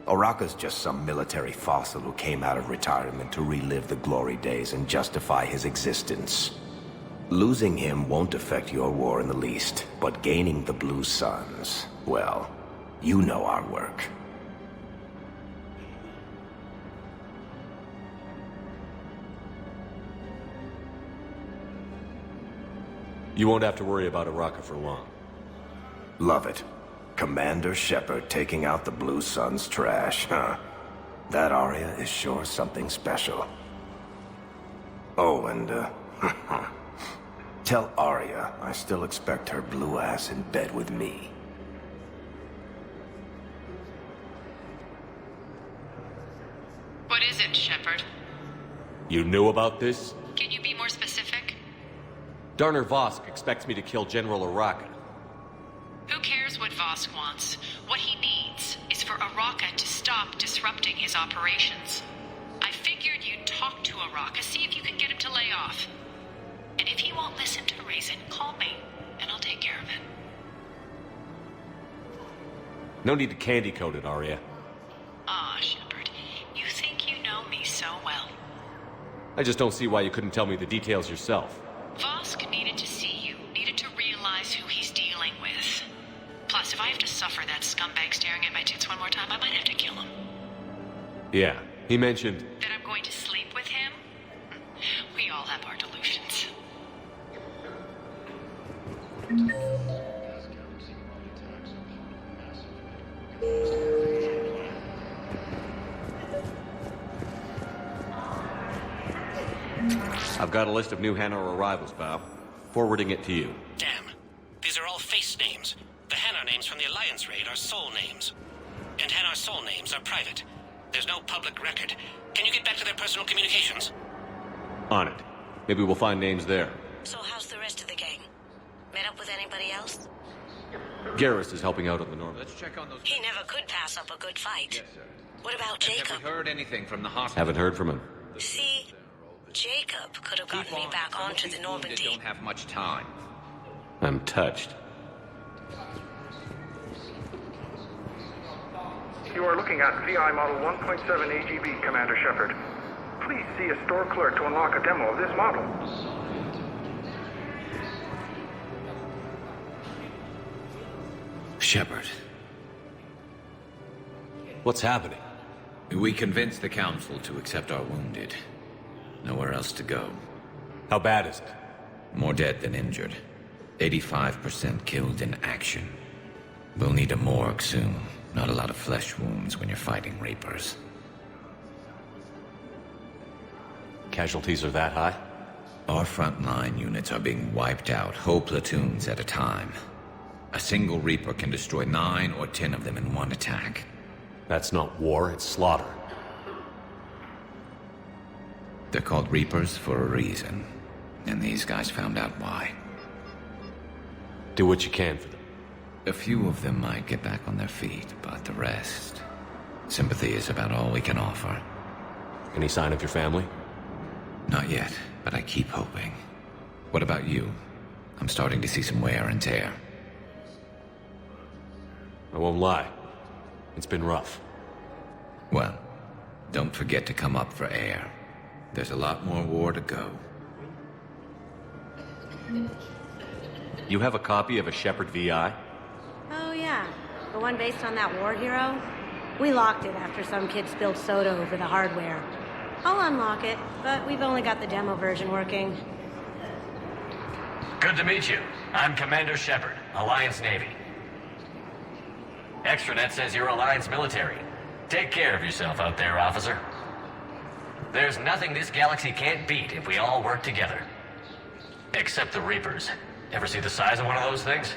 Oraka's just some military fossil who came out of retirement to relive the glory days and justify his existence. Losing him won't affect your war in the least, but gaining the Blue Suns, well, you know our work. You won't have to worry about Oraka for long. Love it. Commander Shepard taking out the Blue Suns trash, huh? That Arya is sure something special. Oh, and, tell Arya I still expect her blue ass in bed with me. What is it, Shepard? You knew about this? Can you be more specific? Darner Vosk expects me to kill General Oraka. Who cares what Vosk wants? What he needs is for Oraka to stop disrupting his operations. I figured you'd talk to Oraka, see if you can get him to lay off. And if he won't listen to reason, call me, and I'll take care of it. No need to candy coat it, Arya. Aw, Shepard, you think you know me so well. I just don't see why you couldn't tell me the details yourself. Vosk needed to see you, needed to realize who he's dealing with. Plus, if I have to suffer that scumbag staring at my tits one more time, I might have to kill him. Yeah, he mentioned... That I'm going to sleep with him? We all have our delusions. I've got a list of new Hanar arrivals, Bao. Forwarding it to you. Damn. These are all face names. The Hanar names from the Alliance raid are soul names. And Hanar soul names are private. There's no public record. Can you get back to their personal communications? On it. Maybe we'll find names there. So how's the rest of the gang? Met up with anybody else? Garrus is helping out on the north. Let's check on those... He never could pass up a good fight. Yes, sir. What about Jacob? Have we heard anything from the hospital? Haven't heard from him. See, Jacob could have gotten me back onto the Normandy. Don't have much time. I'm touched. You are looking at VI Model 1.7 AGB, Commander Shepard. Please see a store clerk to unlock a demo of this model. Shepard. What's happening? We convinced the Council to accept our wounded. Nowhere else to go. How bad is it? More dead than injured. 85% killed in action. We'll need a morgue soon. Not a lot of flesh wounds when you're fighting Reapers. Casualties are that high? Our frontline units are being wiped out, whole platoons at a time. A single Reaper can destroy 9 or 10 of them in one attack. That's not war, it's slaughter. They're called Reapers for a reason, and these guys found out why. Do what you can for them. A few of them might get back on their feet, but the rest... Sympathy is about all we can offer. Any sign of your family? Not yet, but I keep hoping. What about you? I'm starting to see some wear and tear. I won't lie. It's been rough. Well, don't forget to come up for air. There's a lot more war to go. You have a copy of a Shepard VI? Oh, yeah. The one based on that war hero? We locked it after some kid spilled soda over the hardware. I'll unlock it, but we've only got the demo version working. Good to meet you. I'm Commander Shepard, Alliance Navy. Extranet says you're Alliance military. Take care of yourself out there, officer. There's nothing this galaxy can't beat if we all work together. Except the Reapers. Ever see the size of one of those things?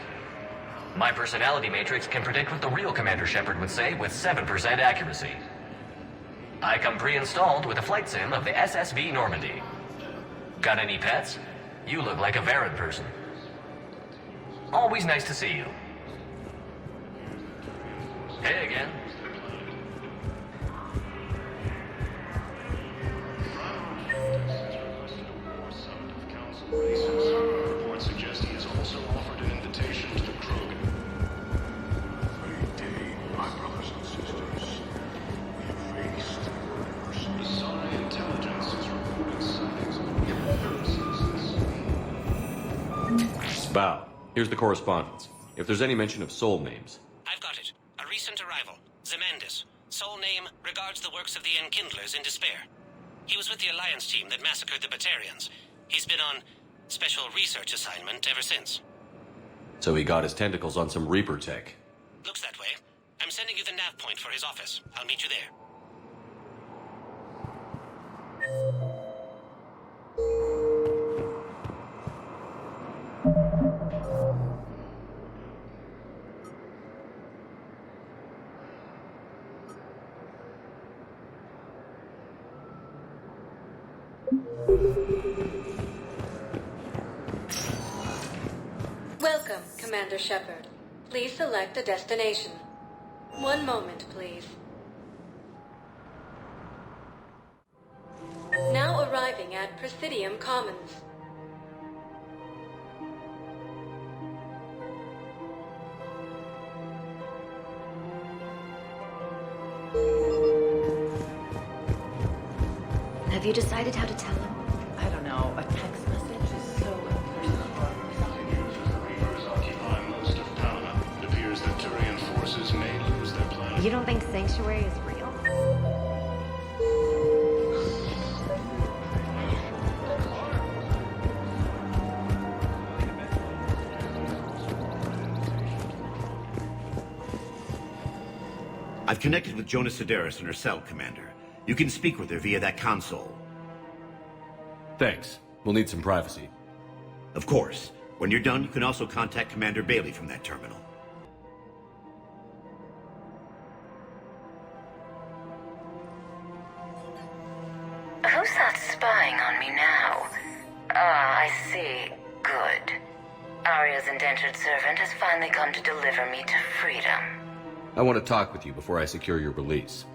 My personality matrix can predict what the real Commander Shepard would say with 7% accuracy. I come pre-installed with a flight sim of the SSV Normandy. Got any pets? You look like a Varan person. Always nice to see you. Hey again. Reports suggest he has also offered an invitation to the Krogan. Great day, my brothers and sisters. We have faced The Psi intelligence is reporting sightings of Bow. Here's the correspondence. If there's any mention of soul names. I've got it. A recent arrival. Zemandis. Sole name regards the works of the Enkindlers in despair. He was with the Alliance team that massacred the Batarians. He's been on special research assignment ever since. So he got his tentacles on some Reaper tech. Looks that way. I'm sending you the nav point for his office. I'll meet you there. Welcome, Commander Shepard. Please select a destination. One moment, please. Now arriving at Presidium Commons. Have you decided how to tell him? I don't know. A text message is so impersonal. Reapers occupy most of Palamon. It appears that Turian forces may lose their planet. You don't think Sanctuary is real? I've connected with Jonas Sedaris in her cell, Commander. You can speak with her via that console. Thanks. We'll need some privacy. Of course. When you're done, you can also contact Commander Bailey from that terminal. Who's that spying on me now? Ah, I see. Good. Arya's indentured servant has finally come to deliver me to freedom. I want to talk with you before I secure your release.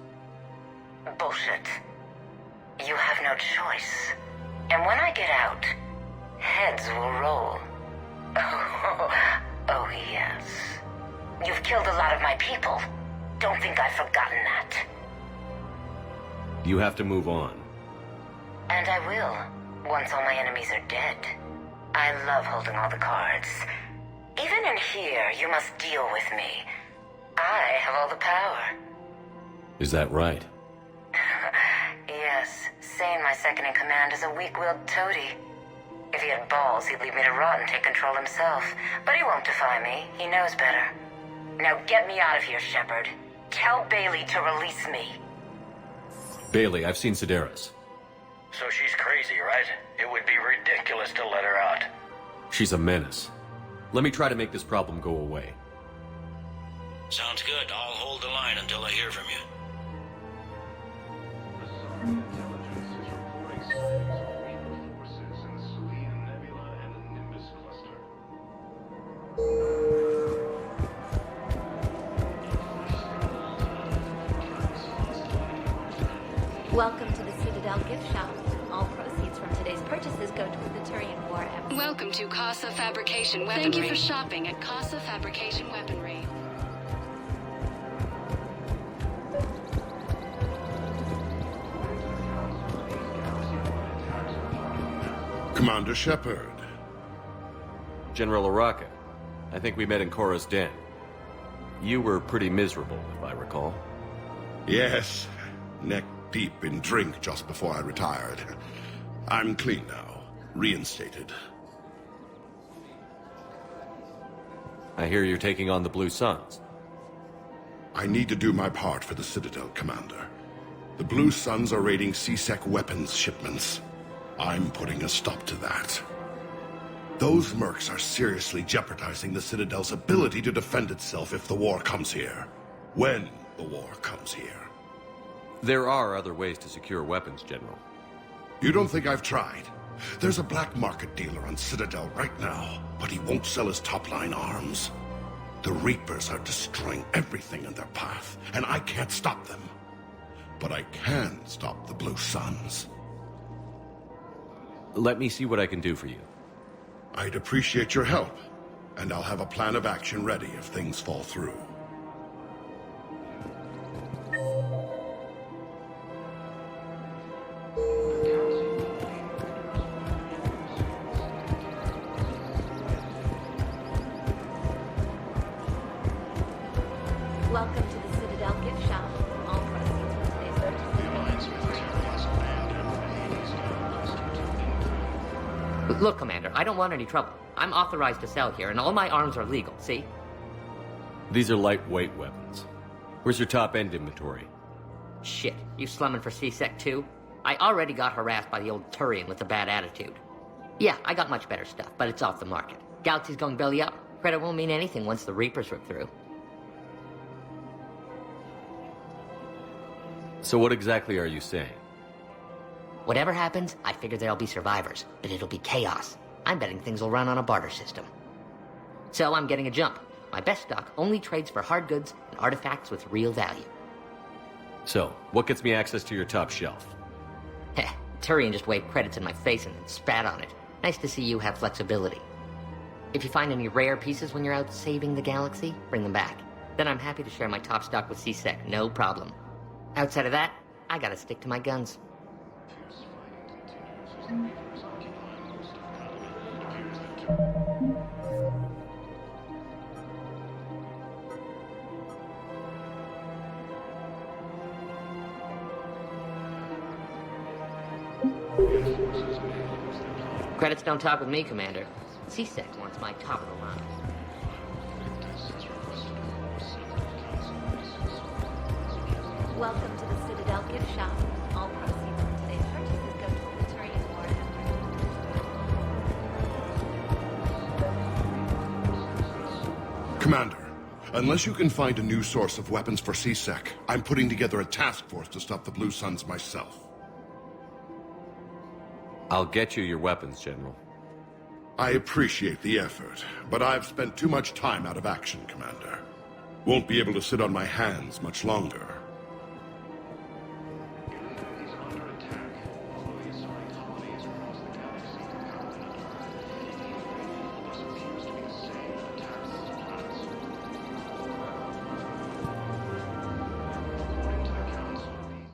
Bullshit. You have no choice. And when I get out, heads will roll. Oh, yes. You've killed a lot of my people. Don't think I've forgotten that. You have to move on. And I will, once all my enemies are dead. I love holding all the cards. Even in here, you must deal with me. I have all the power. Is that right? Yes, Sane, my second-in-command, is a weak-willed toady. If he had balls, he'd leave me to rot and take control himself. But he won't defy me. He knows better. Now get me out of here, Shepard. Tell Bailey to release me. Bailey, I've seen Sedaris. So she's crazy, right? It would be ridiculous to let her out. She's a menace. Let me try to make this problem go away. Sounds good. I'll hold the line until I hear from you. Welcome to the Citadel gift shop. All proceeds from today's purchases go to the Turian War effort. Welcome to Casa Fabrication Weaponry. Thank you for shopping at Casa Fabrication Weaponry. Commander Shepard. General Araka. I think we met in Korra's den. You were pretty miserable, if I recall. Yes. Neck deep in drink just before I retired. I'm clean now. Reinstated. I hear you're taking on the Blue Suns. I need to do my part for the Citadel, Commander. The Blue Suns are raiding C-Sec weapons shipments. I'm putting a stop to that. Those mercs are seriously jeopardizing the Citadel's ability to defend itself if the war comes here. When the war comes here. There are other ways to secure weapons, General. You don't think I've tried? There's a black market dealer on Citadel right now, but he won't sell his top-line arms. The Reapers are destroying everything in their path, and I can't stop them. But I can stop the Blue Suns. Let me see what I can do for you. I'd appreciate your help, and I'll have a plan of action ready if things fall through. Welcome to the Citadel gift shop. All proceeds from today's purchase. Look, Commander, I don't want any trouble. I'm authorized to sell here, and all my arms are legal, see? These are lightweight weapons. Where's your top-end inventory? Shit, you slumming for C-Sec too? I already got harassed by the old Turian with the bad attitude. Yeah, I got much better stuff, but it's off the market. Galaxy's going belly up. Credit won't mean anything once the Reapers rip through. So what exactly are you saying? Whatever happens, I figure there'll be survivors, but it'll be chaos. I'm betting things will run on a barter system. So I'm getting a jump. My best stock only trades for hard goods and artifacts with real value. So, what gets me access to your top shelf? Heh, Turian just waved credits in my face and then spat on it. Nice to see you have flexibility. If you find any rare pieces when you're out saving the galaxy, bring them back. Then I'm happy to share my top stock with C-Sec, no problem. Outside of that, I gotta stick to my guns. Credits don't talk with me, Commander. C-Sec wants my top of the line. Welcome to the Citadel gift shop. All proceeds from today's purchases go toward the Turian War effort. Commander, unless you can find a new source of weapons for C-Sec, I'm putting together a task force to stop the Blue Suns myself. I'll get you your weapons, General. I appreciate the effort, but I've spent too much time out of action, Commander. Won't be able to sit on my hands much longer.